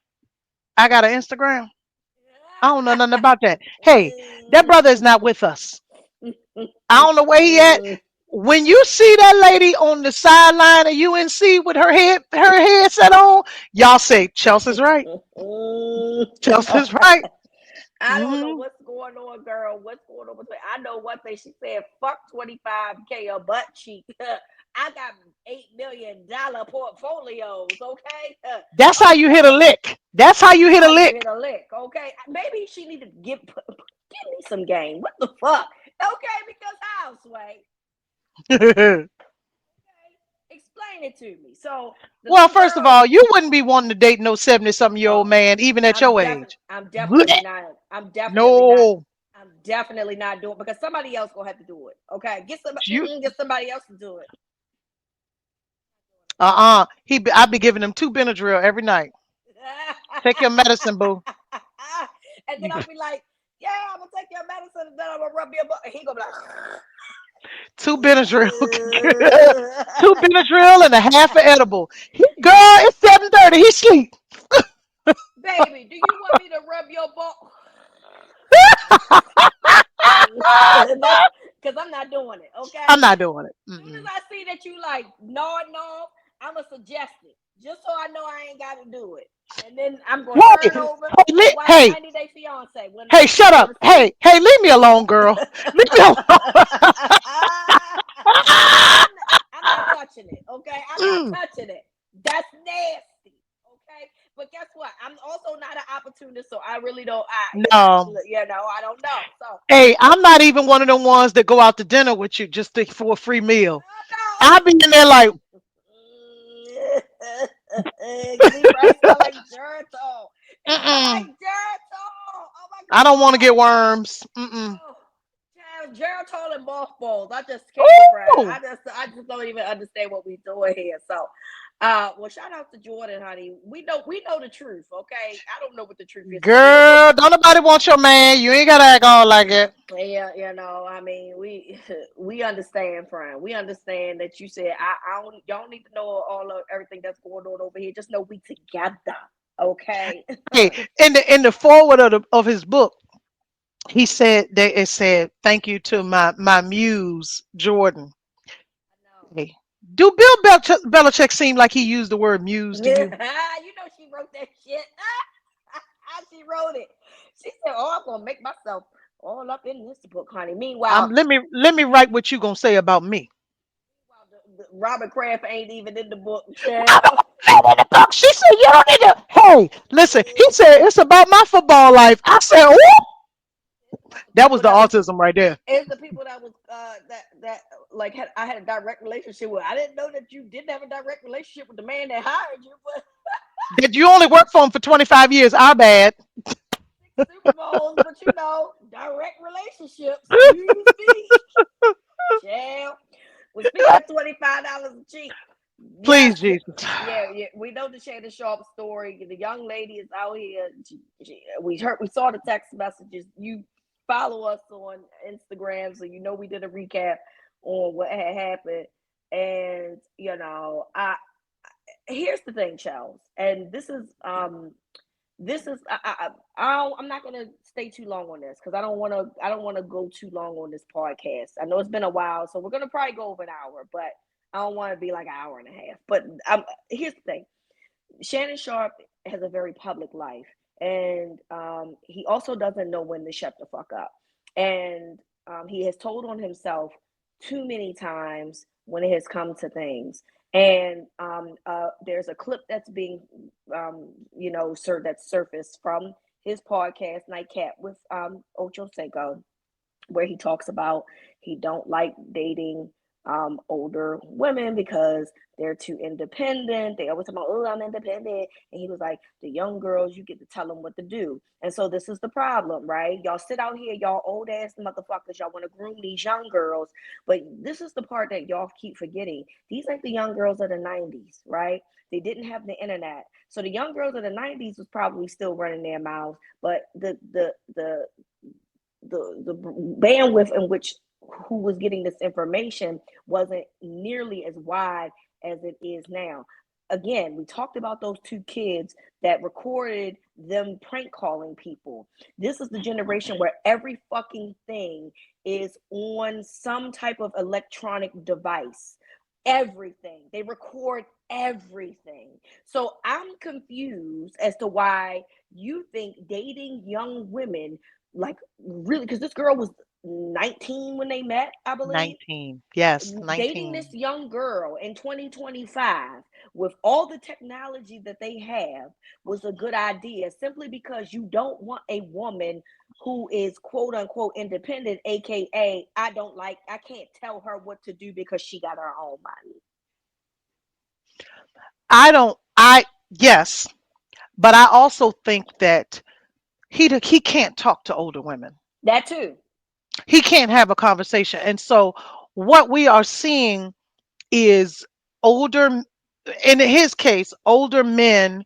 I got an Instagram. I don't know nothing about that. Hey, that brother is not with us. I don't know where he at. When you see that lady on the sideline of UNC with her headset on, y'all say Chelsea's right. Chelsea's right. I don't know Hmm. what's going on, girl. What's going on between? I know one thing. She said, "Fuck 25K a butt cheek." I got $8 million portfolios. Okay, That's how you hit a okay. lick. That's how you That's hit a how you hit lick. a lick. Okay, maybe she needed to give me some game. What the fuck? Okay, because how, Sway? Okay, explain it to me. So the Well, little first of girl, all, you wouldn't be wanting to date no 70-something-year-old oh, man, even at your age. I'm Blech. definitely not. I'm definitely not. No. I'm definitely not doing because somebody else gonna have to do it. Okay, You get somebody else to do it. I be giving him 2 Benadryl every night. Take your medicine, boo. And then I'll be like, "Yeah, I'm gonna take your medicine, and then I'm gonna rub your butt." And he gonna be like, 2 Benadryl. 2 Benadryl and a half an edible. Girl, it's 7:30. He sleep. "Baby, do you want me to rub your butt?" That's because I'm not doing it. I'm Okay. not doing it. Soon as Mm-mm. I see that you like no, I'ma suggest it. Just so I know I ain't gotta do it. And then I'm gonna Wait, turn over and watch hey, 90 Day Fiance when hey, shut you up. ever see. Hey, leave me alone, girl. Leave me alone. I'm not touching it. Okay. I'm not Mm, touching it. That's nasty. Okay. But guess what? I'm also not an opportunist, so I really don't. no. I don't know. So Hey, I'm not even one of the ones that go out to dinner with you just for a free meal. I be in there like, See, right? Smell like Geritol. It smell like mm-mm, Geritol. Oh my I don't want to god. get worms. Mm-mm. Oh, damn, Geritol and mothballs. I just can't, friend. Ooh, I just don't even understand what we doing here. So, well, shout out to Jordan, honey. We know the truth. Okay, I don't know what the truth is for real, but girl, don't nobody want your man. You ain't gotta act all like it. yeah, I mean, we we understand, friend. We understand that you said I don't. Y'all need to know all of everything that's going on over here. Just know we together, okay? Hey, in the forward of his book, he said that it said, "Thank you to my muse, Jordan." I know. Hey, do Bill Belichick seem like he used the word muse to you? She wrote that shit. She wrote it. She said, "Oh, I'm gonna make myself all up in this book, honey." Meanwhile, Let me write what you gonna say about me. the Robert Kraft ain't even in the book, I'm child. not in the book. She said you don't need to. Hey, listen. He said it's about my football life. I said, "Ooh." It's about the That was people the that was. autism right there. It's the people that was that like I had a direct relationship with. I didn't know that you didn't have a direct relationship with the man that hired you, but That you only worked for him for 25 years. Our bad. 6 Super Bowls, but direct relationships. Excuse me, child. Well, speaking of $25 a cheek, Please, yes, Jesus. yeah, we know the Shannon Sharp story. The young lady is out here. We saw the text messages. You follow us on Instagram, so you know we did a recap on what had happened. And I here's the thing, Charles, and this is I'm not gonna stay too long on this because I don't want to go too long on this podcast. I know it's been a while, so we're gonna probably go over an hour, but I don't want to be like an hour and a half. But here's the thing: Shannon Sharp has a very public life, and he also doesn't know when to shut the fuck up. And he has told on himself too many times when it has come to things. And there's a clip that's being, that's surfaced from his podcast Nightcap with Ocho Cinco, where he talks about he don't like dating older women because they're too independent. They always talk about, oh, I'm independent. And he was like, the young girls, you get to tell them what to do. And so this is the problem, right? Y'all sit out here, y'all old ass motherfuckers, y'all want to groom these young girls. But this is the part that y'all keep forgetting. These ain't the young girls of the 90s, right? They didn't have the internet. So the young girls of the 90s was probably still running their mouths, but the bandwidth in which who was getting this information wasn't nearly as wide as it is now. Again, we talked about those two kids that recorded them prank calling people. This is the generation where every fucking thing is on some type of electronic device. Everything. They record everything. So I'm confused as to why you think dating young women, like, really, because this girl was 19 when they met, I believe. 19. Yes, Dating 19. this young girl in 2025 with all the technology that they have was a good idea, simply because you don't want a woman who is quote unquote independent, aka I can't tell her what to do because she got her own money. I don't. Yes, but I also think that he can't talk to older women. That too. He can't have a conversation, and so what we are seeing is older, in his case, older men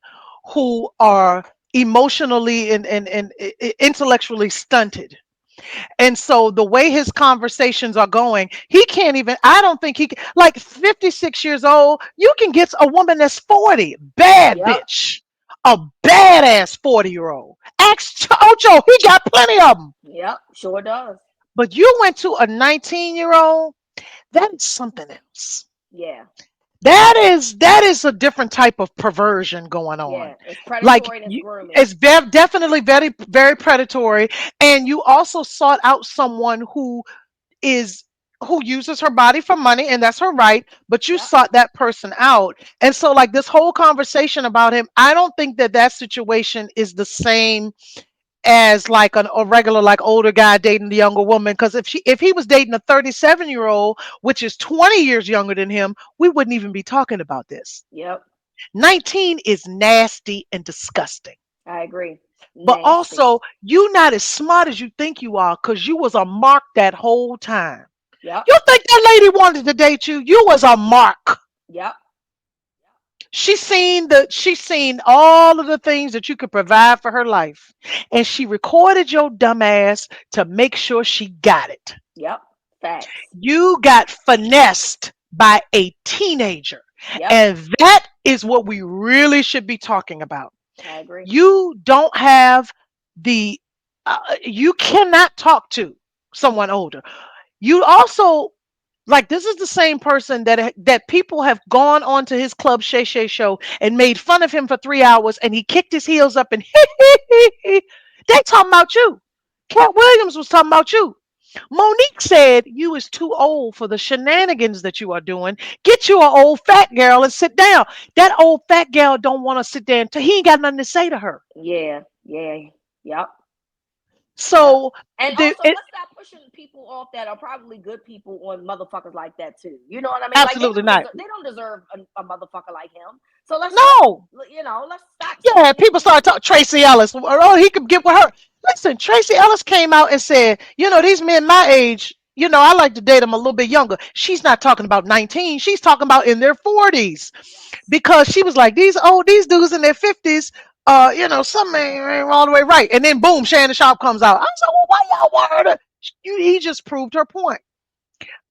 who are emotionally and intellectually stunted. And so the way his conversations are going, he can't even, I don't think like 56 years old, you can get a woman that's 40, bad Yep. bitch, a badass 40-year-old. Ask Ocho, he got plenty of them. Yep, sure does. But you went to a 19-year-old, that is something else. Yeah, That is a different type of perversion going on. yeah. It's Like predatory and it's you, grooming. it's definitely very very predatory, and you also sought out someone is who uses her body for money, and that's her right, but you Yep, sought that person out. And so like this whole conversation about him, I don't think that that situation is the same as like a regular like older guy dating the younger woman, because if he was dating a 37-year-old, which is 20 years younger than him, we wouldn't even be talking about this. yep. 19 is nasty and disgusting. I agree. But Nasty. also, you not as smart as you think you are, because you was a mark that whole time. Yep, You think that lady wanted to date you? You was a mark. yep, She seen all of the things that you could provide for her life. And she recorded your dumb ass to make sure she got it. yep. Facts. You got finessed by a teenager. Yep, And that is what we really should be talking about. I agree. You don't have the you cannot talk to someone older. You also, like, this is the same person that people have gone onto his Club Shay Shay show and made fun of him for 3 hours, and he kicked his heels up and they talking about you. Cat Williams was talking about you. Monique said you is too old for the shenanigans that you are doing. Get you an old fat girl and sit down. That old fat girl don't want to sit there until he ain't got nothing to say to her. Yeah, yeah, yep, yep. So And the also, it, let's stop pushing people off that are probably good people on motherfuckers like that too. You know what I mean? Like absolutely not. they don't deserve a motherfucker like him. So No. let's stop Yeah, saying him. people started talking Tracy Ellis. Oh, he could get with her. Listen, Tracy Ellis came out and said, these men my age, I like to date them a little bit younger. She's not talking about 19. She's talking about in their 40s, Yes. because she was like, these dudes in their 50s, some ain't all the way right. And then boom, Shannon Sharp comes out. I was like, well, why y'all want her to? He just proved her point.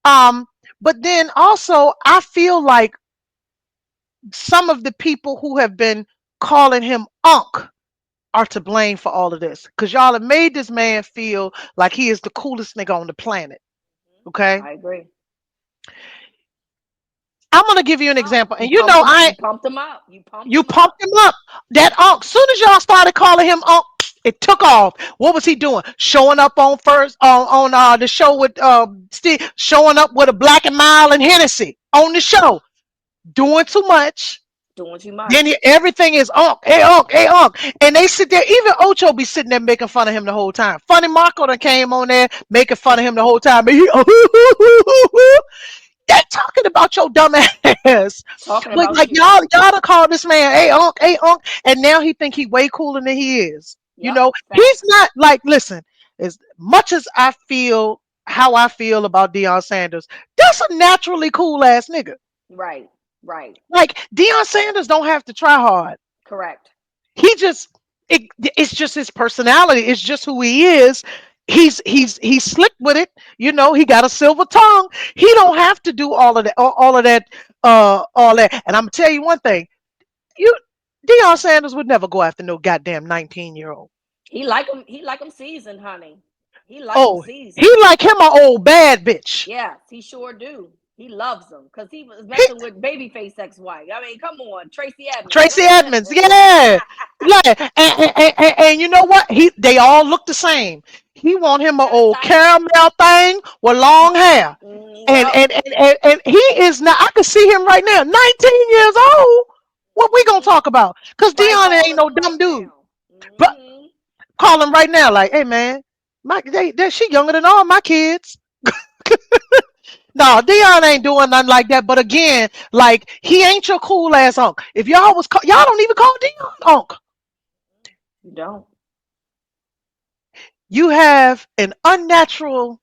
Um, but then also, I feel like some of the people who have been calling him Unc are to blame for all of this, because y'all have made this man feel like he is the coolest nigga on the planet. Okay, I agree. I'm gonna give you an Up. example, and I You pumped him up. You pumped you him up. pumped him up. That Unc, soon as y'all started calling him Unc, it took off. What was he doing? Showing up on first on the show with Steve, showing up with a Black and Mild and Hennessy on the show, doing too much. Doing too Then much. everything is Unc, hey Unc, hey Unc. And they sit there, even Ocho be sitting there making fun of him the whole time. Funny Marco done came on there making fun of him the whole time. And he, they talking about your dumb ass. Talking Like, about like you. y'all to call this man, hey Unc, and now he think he way cooler than he is. Yep. He's Facts. not like, listen, as much as I feel how I feel about Deion Sanders, that's a naturally cool ass nigga. Right. Right. Like Deion Sanders don't have to try hard. Correct. He just it's just his personality. It's just who he is. He's slick with it. He got a silver tongue. He don't have to do all of that, all that. And I'm gonna tell you one thing. You Deion Sanders would never go after no goddamn 19-year-old. He like him. He like him seasoned, honey. He like him Oh, he seasoned. like him a old bad bitch. Yes, he sure do. He loves them because he was He messing with babyface ex-wife. I mean, come on, Tracy Edmonds. Tracy Edmonds, yeah, yeah, and you know what? They all look the same. He want him an old Hairstyle. caramel thing with long hair, and Yep. he is not. I can see him right now, 19 years old. What we gonna Hmm. talk about? Cause Probably Dion ain't calling no him dumb right dude. now. But call him right now, like, hey man, she younger than all my kids. No, Dion ain't doing nothing like that. But again, like, he ain't your cool ass uncle. If y'all don't even call Dion uncle. You don't. You have an unnatural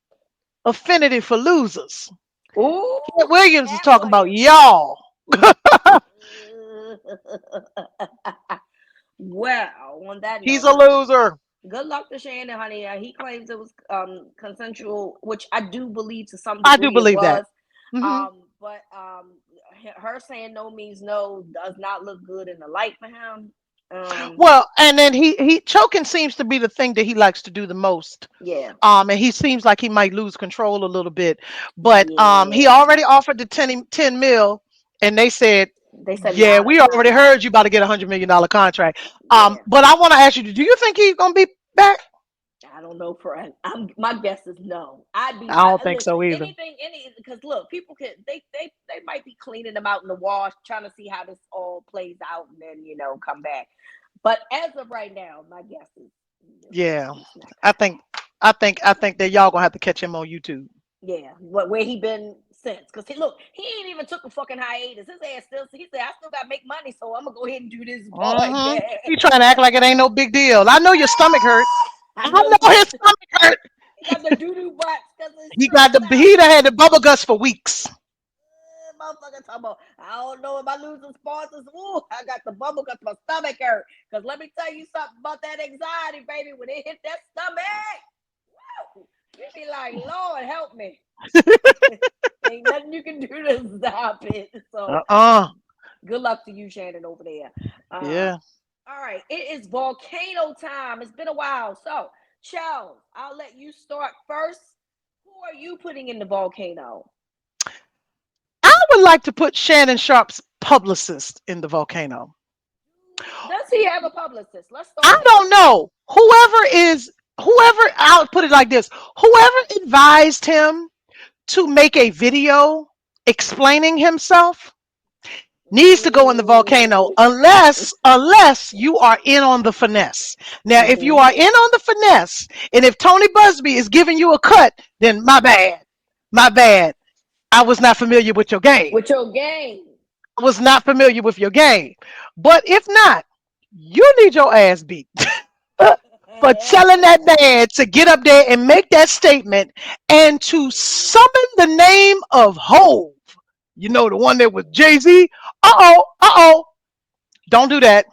affinity for losers. Ooh, Cat Williams is Cat talking about Williams. y'all. Well, on that He's a note, loser. good luck to Shannon, honey. He claims it was consensual, which I do believe to some I do degree it believe that. was. Hmm. But her saying no means no does not look good in the light for him. Um, Well, and then he choking seems to be the thing that he likes to do the most. yeah, And he seems like he might lose control a little bit. But he yeah. already offered the 10 mil, and they said, They said yeah, nada, we already nada. heard you about to get $100 million contract. Yeah. But I want to ask you, do you think he's gonna be back? I don't know. My guess is no. I don't think Listen, so either. anything, because look, people can they might be cleaning them out in the wash, trying to see how this all plays out, and then come back. But as of right now, my guess is Yeah, he's not I coming think back. I think that y'all gonna have to catch him on YouTube. Yeah, where he been since? Because he ain't even took a fucking hiatus. His ass still he said I still got to make money, so I'm gonna go ahead and do this Hmm. podcast. He trying to act like it ain't no big deal. I know your stomach hurt. I I know know his stomach hurt. he got the doo doo butts because it's He got the stressed out. he done had the bubble guts for weeks. Motherfucker talking about, I don't know if I lose the sponsors. Ooh, I got the bubble because my stomach hurt. Because let me tell you something about that anxiety, baby. When it hit that stomach, woo, you be like, Lord, help me. Ain't nothing you can do to stop it. So, Uh-uh. good luck to you, Shannon, over there. Yeah. All right, it is volcano time. It's been a while. So, Charles, I'll let you start first. Who are you putting in the volcano? I would like to put Shannon Sharp's publicist in the volcano. Does he have a publicist? Let's I start don't there. know. I'll put it like this. Whoever advised him to make a video explaining himself needs to go in the volcano Mm. unless you are in on the finesse. Now, if you Mm-hmm. are in on the finesse, and if Tony Busby is giving you a cut, then my bad. My bad. I was not familiar with your game. With your game. I was not familiar with your game. But if not, you need your ass beat for telling that man to get up there and make that statement and to summon the name of Hove. You know, the one that was Jay-Z. Uh oh. Don't do that.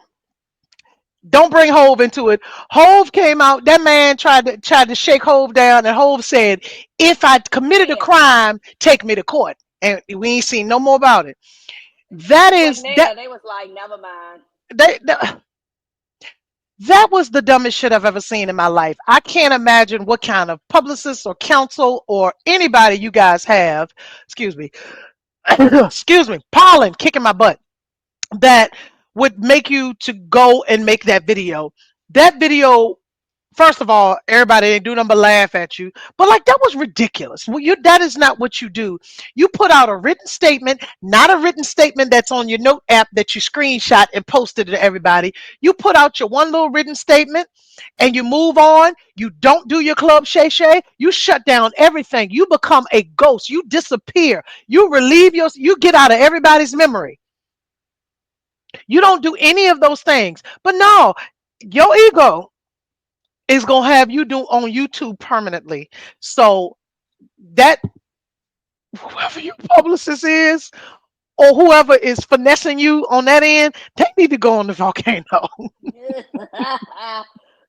Don't bring Hove into it. Hove came out. That man tried to shake Hove down, and Hove said, "If I committed a There. crime, take me to court." And we ain't seen no more about it. That He wasn't is that. there. They was like, never mind. That that was the dumbest shit I've ever seen in my life. I can't imagine what kind of publicist or counsel or anybody you guys have. Excuse me. Excuse me. Pollen kicking my butt. That would make you to go and make that video. That video, first of all, everybody ain't do nothing but laugh at you. But like that was ridiculous. Well, that is not what you do. You put out a written statement, not a written statement that's on your note app that you screenshot and posted to everybody. You put out your one little written statement and you move on. You don't do your club Shay Shay. You shut down everything. You become a ghost. You disappear. You relieve your. You get out of everybody's memory. You don't do any of those things. But no, your ego is gonna have you do on YouTube permanently. So that whoever your publicist is or whoever is finessing you on that end, they need to go on the volcano.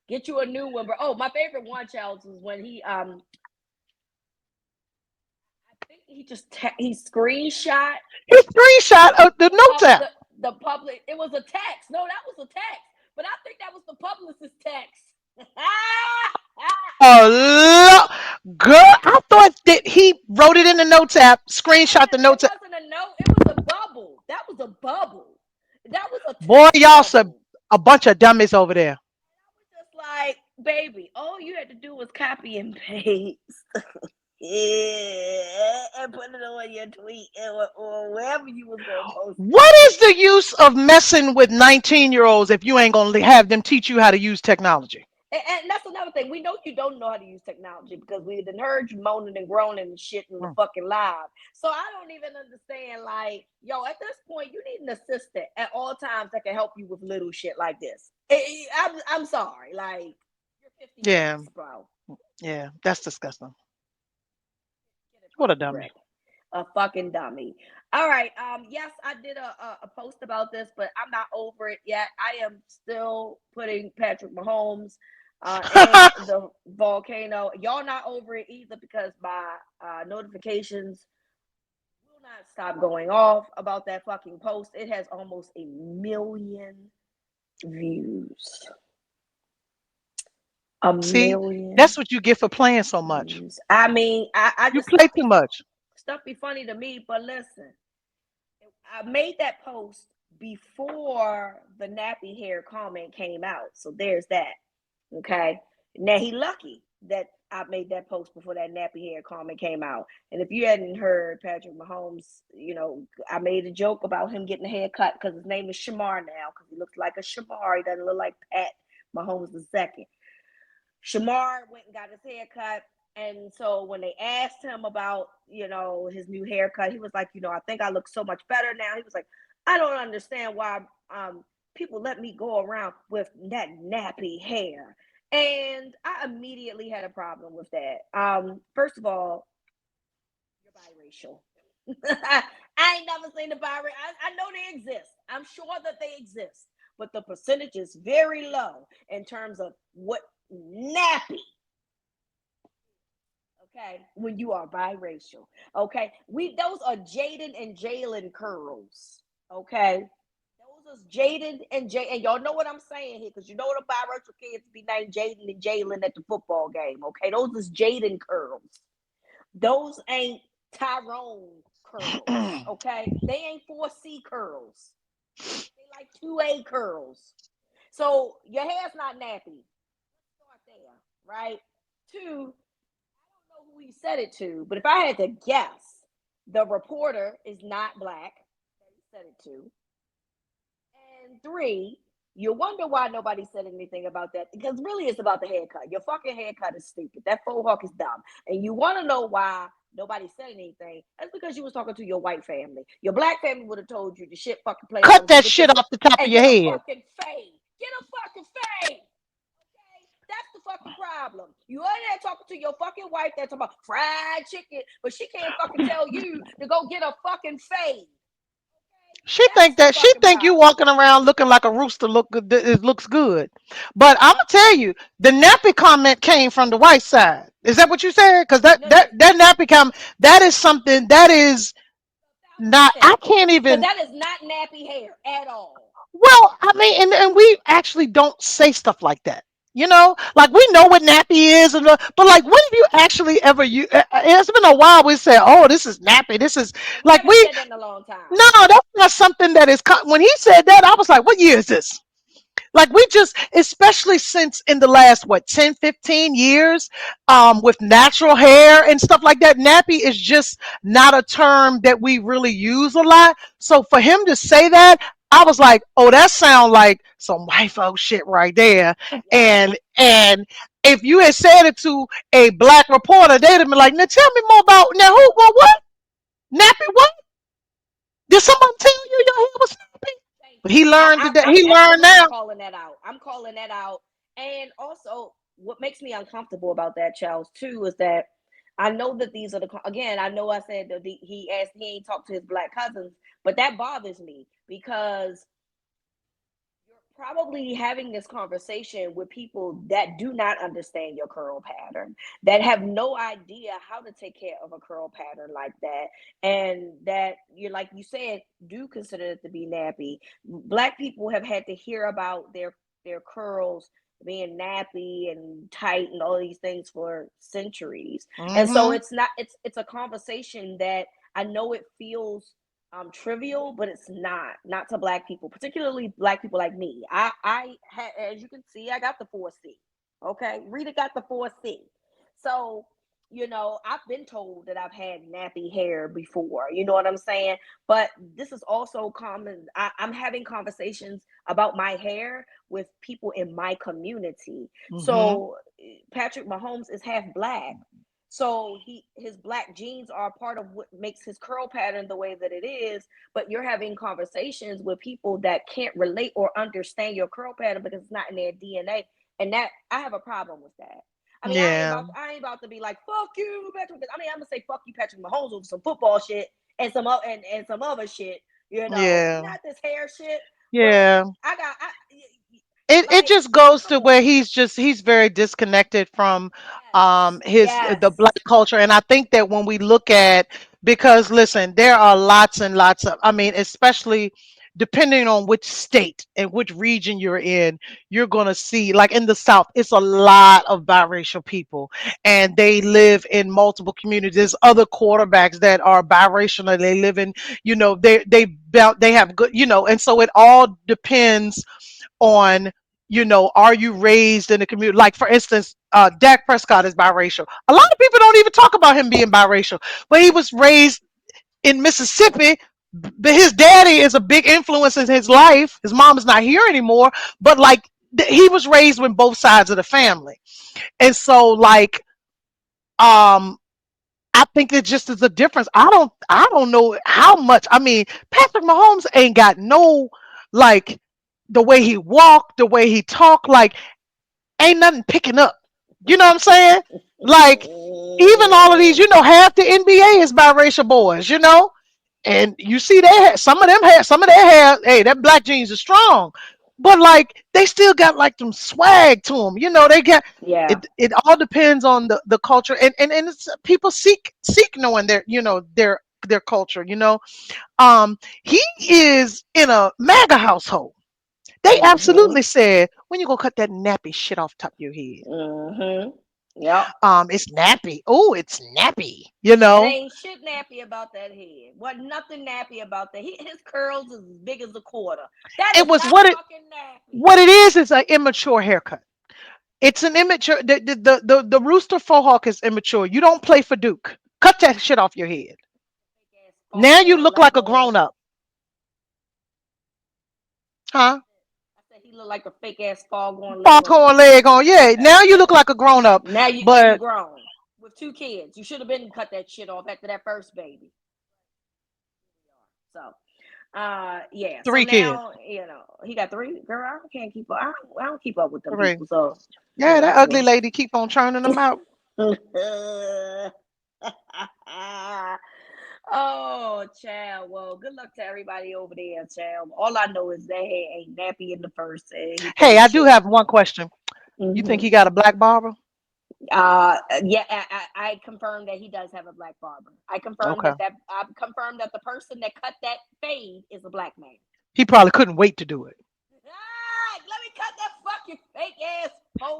Get you a new one, bro. Oh, my favorite one, Charles, was when I think he just he screenshot His screenshot of the notes app. the public. It was a text. No, that was a text. But I think that was the publicist text. Oh, girl, I thought that he wrote it in the notes app, screenshot the It notes app. wasn't a note. It was a bubble. That was a bubble. That was a Boy, text y'all bubble. a bunch of dummies over there. I was just like, baby, all you had to do was copy and paste. Yeah, and put it on your tweet or wherever you was gonna post it. What is the use of messing with 19-year-olds if you ain't gonna have them teach you how to use technology? And that's another thing. We know you don't know how to use technology because we done heard you moaning and groaning and shit in the Mm. fucking live. So I don't even understand. Like, yo, at this point, you need an assistant at all times that can help you with little shit like this. I'm sorry. Like, you're Yeah, 56, bro. yeah, that's disgusting. Get a What a fucking dummy. grip. A fucking dummy. All right. Yes, I did a post about this, but I'm not over it yet. I am still putting Patrick Mahomes in the volcano. Y'all not over it either because my notifications will not stop going off about that fucking post. It has almost a million Views. A See, million that's what you get for playing so much. views. I mean, I You just play too much. stuff be funny to me, but listen, I made that post before the nappy hair comment came out. So there's that. Okay. Now he lucky that I made that post before that nappy hair comment came out. And if you hadn't heard Patrick Mahomes, I made a joke about him getting a haircut because his name is Shamar now because he looks like a Shamar. He doesn't look like Pat Mahomes the second. Shamar went and got his haircut. And so when they asked him about, his new haircut, he was like, I think I look so much better now. He was like, I don't understand why people let me go around with that nappy hair. And I immediately had a problem with that. First of all, you're biracial. I ain't never seen the biracial. I know they exist. I'm sure that they exist. But the percentage is very low in terms of what nappy, okay, when you are biracial. Okay. Those are Jaden and Jalen curls. Okay. Those are Jaden and Jay, and y'all know what I'm saying here, because you know the biracial kids be named Jaden and Jalen at the football game. Okay. Those is Jaden curls. Those ain't Tyrone curls. Okay. They ain't 4C curls. They like 2A curls. So your hair's not nappy. Let's start there, right? Two, know who he said it to, but if I had to guess, the reporter is not black that he said it to. And three, you wonder why nobody said anything about that, because really it's about the haircut. Your fucking haircut is stupid. That faux hawk is dumb. And you want to know why nobody said anything? That's because you was talking to your white family. Your black family would have told you the shit fucking played Cut out that get your shit off the top of and your get a head. fucking fade. Get a fucking fade. That's the fucking problem. You are there talking to your fucking wife that's about fried chicken, but she can't fucking tell you to go get a fucking fade. That's the She fucking think you problem. walking around looking like a rooster look good. It looks good, but I'm gonna tell you, the nappy comment came from the white side. Is that what you said? Because that No, that that nappy comment, that is something that is not. I 1,000%. can't Because even. that is not nappy hair at all. Well, I mean, and we actually don't say stuff like that. Like we know what nappy is, but like, when have you actually ever? It's been a while. We said, "Oh, this is nappy. This is Yeah, we like haven't we." said that in a long time. No, that's not something that is. When he said that, I was like, "What year is this?" Like we just, especially since in the last, what, 10, 15 years, with natural hair and stuff like that, nappy is just not a term that we really use a lot. So for him to say that, I was like, oh, that sounds like some white folk shit right there. Yep. And if you had said it to a black reporter, they'd have been like, now tell me more about, now who, well, what? Nappy what? Did somebody tell you your hair was nappy? Thank But you. he learned today. I'm He learned absolutely now. calling that out. I'm calling that out. And also, what makes me uncomfortable about that, Charles, too, is that I know that these are again, I know I said that he ain't talked to his black cousins, but that bothers me because you're probably having this conversation with people that do not understand your curl pattern, that have no idea how to take care of a curl pattern like that, and that you're, like you said, do consider it to be nappy. Black people have had to hear about their curls being nappy and tight and all these things for centuries. And so Hmm. it's a conversation that I know it feels trivial, but it's not to black people, particularly black people like me. As you can see, I got the 4C. Okay, Rita got the 4C. So I've been told that I've had nappy hair before. You know what I'm saying? But this is also common. I'm having conversations about my hair with people in my community. Hmm. So Patrick Mahomes is half black. So his black genes are part of what makes his curl pattern the way that it is. But you're having conversations with people that can't relate or understand your curl pattern because it's not in their DNA, and that I have a problem with that. I mean, Yeah. I ain't about to be like fuck you, Patrick. I mean, I'm gonna say fuck you, Patrick Mahomes, over some football shit and and some other shit. Yeah. Not this hair shit, but Yeah. I got It like, just goes come to where on. he's very disconnected from Yes, his the black yes, culture. And I think that when we look at, because listen, there are lots and lots of, I mean, especially depending on which state and which region you're in, you're going to see, like in the South, it's a lot of biracial people and they live in multiple communities. There's other quarterbacks that are biracial and they live in, they have good, and so it all depends on, are you raised in a community? Like for instance, Dak Prescott is biracial. A lot of people don't even talk about him being biracial, but he was raised in Mississippi. But his daddy is a big influence in his life. His mom is not here anymore, but like he was raised with both sides of the family. And so like um I think it just is a difference. I don't know how much. I mean, Patrick Mahomes ain't got no, like, the way he walk, the way he talk, like ain't nothing picking up. You know what I'm saying? Like even all of these, half the NBA is biracial boys, and you see some of them hair, some of their hair. Hey, that black jeans are strong, but like they still got like them swag to them. They got Yeah. it. It all depends on the culture, and it's, people seek knowing their culture. He is in a MAGA household. They Mhm. absolutely said, when you gonna cut that nappy shit off top of your head? Mhm. Yep. It's nappy. Oh, it's nappy. It ain't shit nappy about that head. What nothing nappy about that. His curls is as big as a quarter. That It is was not fucking nappy. what it is an immature haircut. It's an immature. The Rooster Mohawk is immature. You don't play for Duke. Cut that shit off your head. Fake ass Now you foghorn look like a Leghorn. grown up, huh? I said he looked like a fake ass foghorn Foghorn Leghorn. leg on. Yeah, now you look like a grown up. Now you But grown with two kids. You should have been cut that shit off after that first baby. So yeah. So 3 kids. now he got three. Girl, I can't keep up. I don't keep up with them Three. people. So Yeah, that ugly lady keep on churning them out. Oh, child. Well, good luck to everybody over there, child. All I know is that hair ain't nappy in the first. He full Hey, of I do shit. have one question. You think he Hmm. got a black barber? Yeah, I confirmed that he does have a black barber. Okay. I confirmed that the person that cut that fade is a black man. He probably couldn't wait to do it. Let me cut that fucking fake ass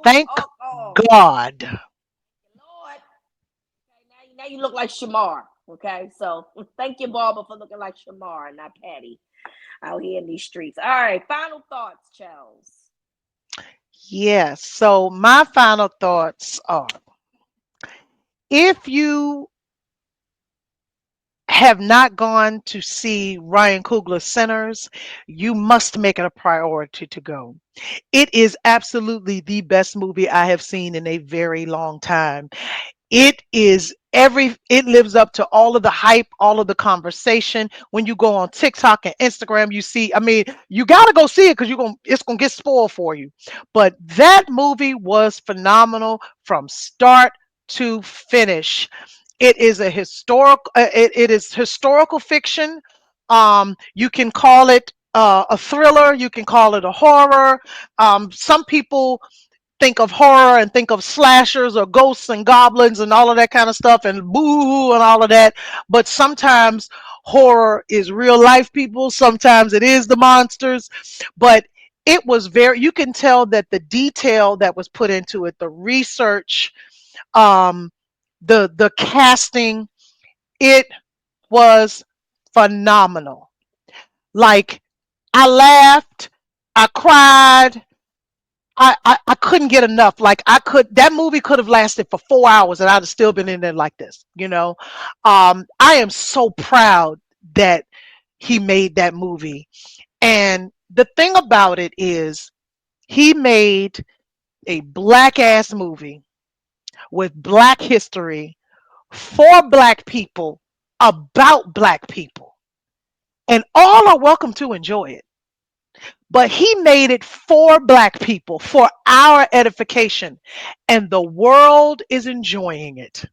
Thank mohawk off. God. Lord. Okay, now you look like Shamar. Okay, so thank you, barber, for looking like Shamar and not Patty out here in these streets. All right, final thoughts, Charles. Yes. So my final thoughts are, if you have not gone to see Ryan Coogler's Sinners, you must make it a priority to go. It is absolutely the best movie I have seen in a very long time. It lives up to all of the hype, all of the conversation. When you go on TikTok and Instagram, you see, I mean, you got to go see it because it's going to get spoiled for you. But that movie was phenomenal from start to finish. It is a it is historical fiction. You can call it a thriller, you can call it a horror. Some people think of horror and think of slashers or ghosts and goblins and all of that kind of stuff and boo and all of that. But sometimes horror is real life people. Sometimes it is the monsters. But you can tell that the detail that was put into it, the research, um, the casting, it was phenomenal. Like I laughed, I cried, I couldn't get enough. Like that movie could have lasted for 4 hours and I'd have still been in there like this. I am so proud that he made that movie. And the thing about it is he made a black ass movie with black history for black people about black people. And all are welcome to enjoy it. But he made it for black people, for our edification, and the world is enjoying it.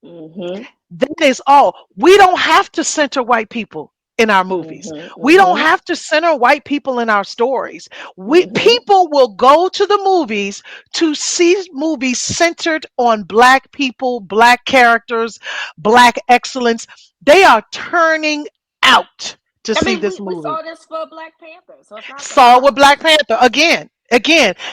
Mm-hmm. That is all. We don't have to center white people in our movies. Mm-hmm. We don't Mm-hmm. have to center white people in our stories. We Mm-hmm. people will go to the movies to see movies centered on black people, black characters, black excellence. They are turning out. to I see mean, this we movie. saw this for Black Panther, so it's not Saw it with surprising. Black Panther again,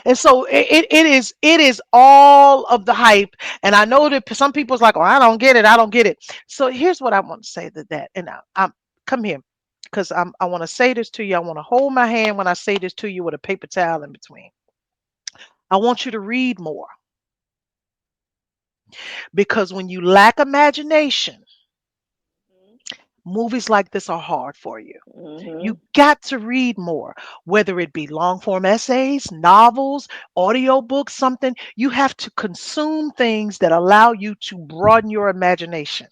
and so it is all of the hype. And I know that some people's like, oh, I don't get it. So here's what I want to say to that, and I'm come here because I want to say this to you. I want to hold my hand when I say this to you with a paper towel in between. I want you to read more because when you lack imagination, movies like this are hard for you. Mm-hmm. You got to read more, whether it be long form essays, novels, audiobooks, something. You have to consume things that allow you to broaden your imagination.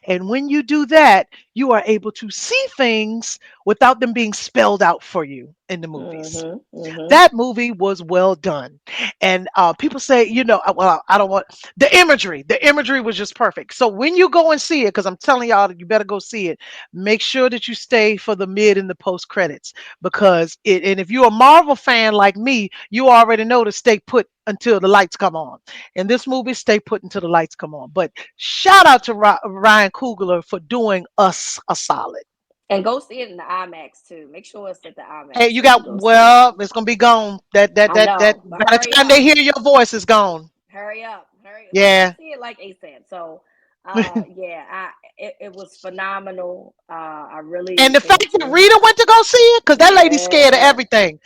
And when you do that, you are able to see things without them being spelled out for you in the movies. Mm-hmm. Mm-hmm. That movie was well done. And people say, well, I don't want the imagery. The imagery was just perfect. So when you go and see it, because I'm telling y'all that you better go see it, make sure that you stay for the mid and the post credits because and if you're a Marvel fan like me, you already know to stay put until the lights come on. In this movie, stay put until the lights come on. But shout out to Ryan Coogler for doing us a solid. And go see it in the IMAX too. Make sure it's at the Hey, IMAX you so you can got go see it. well, it's gonna be gone. I That know, but by the hurry time they up. hear your voice, it's gone. Hurry up, hurry. We got to Yeah. see it like ASAP. So, yeah, it was phenomenal. I really And the fact that enjoyed. Rita went to go see it, because that lady's scared of Yeah, everything.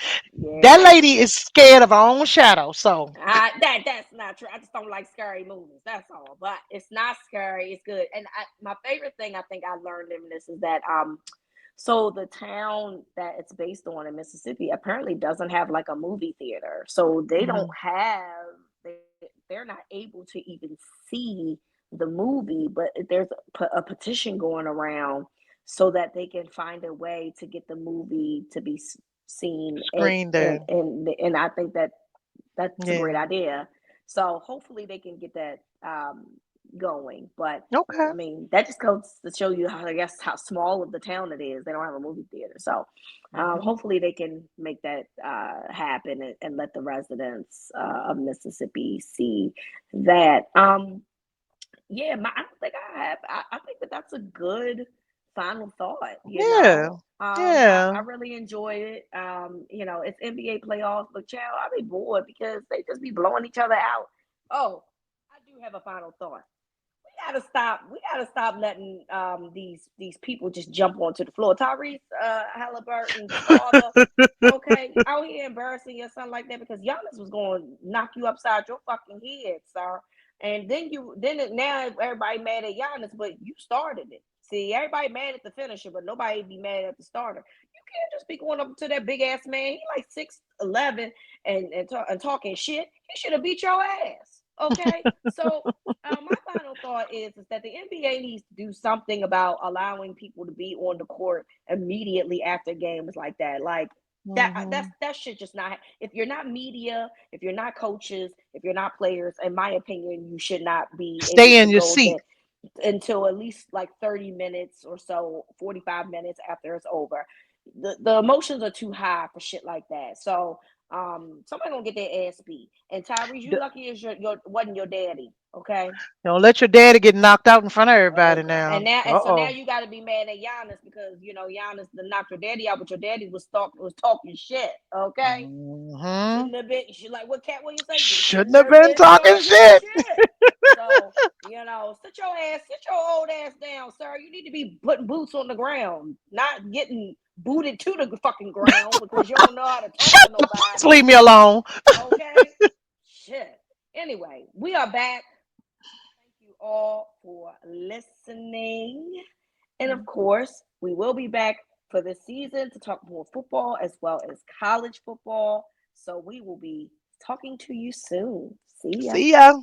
That yeah. lady is scared of her own shadow. So That's not true. I just don't like scary movies. That's all. But it's not scary. It's good. And my favorite thing I think I learned in this is that so the town that it's based on in Mississippi apparently doesn't have like a movie theater. So they don't mhm, have they're not able to even see the movie, but there's a petition going around so that they can find a way to get the movie to be seen screen there. and I think that that's a great Yeah. idea. So hopefully they can get that going. But Okay. I mean, that just goes to show you how I guess how small of the town it is. They don't have a movie theater, so Mhm. hopefully they can make that happen and let the residents of Mississippi see that. Yeah, I don't think I have. I think that that's a good final thought. Yeah. I Yeah. really enjoyed it. It's NBA playoffs, but child, I be bored because they just be blowing each other out. Oh, I do have a final thought. We gotta stop. We gotta stop letting these people just jump onto the floor. Tyrese Halliburton's father, okay, out here embarrassing your son like that because Giannis was going to knock you upside your fucking head, sir. And now everybody mad at Giannis, but you started it. See, everybody mad at the finisher, but nobody be mad at the starter. You can't just be going up to that big ass man. He like 6'11" and talking shit. He should have beat your ass. Okay, so my final thought is that the NBA needs to do something about allowing people to be on the court immediately after games like that. Like Mhm. that should just not. If you're not media, if you're not coaches, if you're not players, in my opinion, you should not be able Stay to in your go seat. there until at least like 30 minutes or so, 45 minutes after it's over. The emotions are too high for shit like that. So somebody gonna get their ass beat. And Tyrese, you lucky as your wasn't your daddy, okay? Don't let your daddy get knocked out in front of everybody Okay. now. And so now Uh-oh. you gotta be mad at Giannis because Giannis knocked your daddy out, but your daddy was talking shit, okay? Mhm. Shouldn't have been. She like what Cat Williams say. You Shouldn't shouldn't have have been been talking talking shit. shit. So sit your old ass down, sir. You need to be putting boots on the ground, not getting booted to the fucking ground because you don't know how to talk Shut to the please nobody. leave me alone. Okay, shit. Anyway, we are back. Thank you all for listening, and of course, we will be back for this season to talk more football as well as college football. So we will be talking to you soon. See ya. See ya.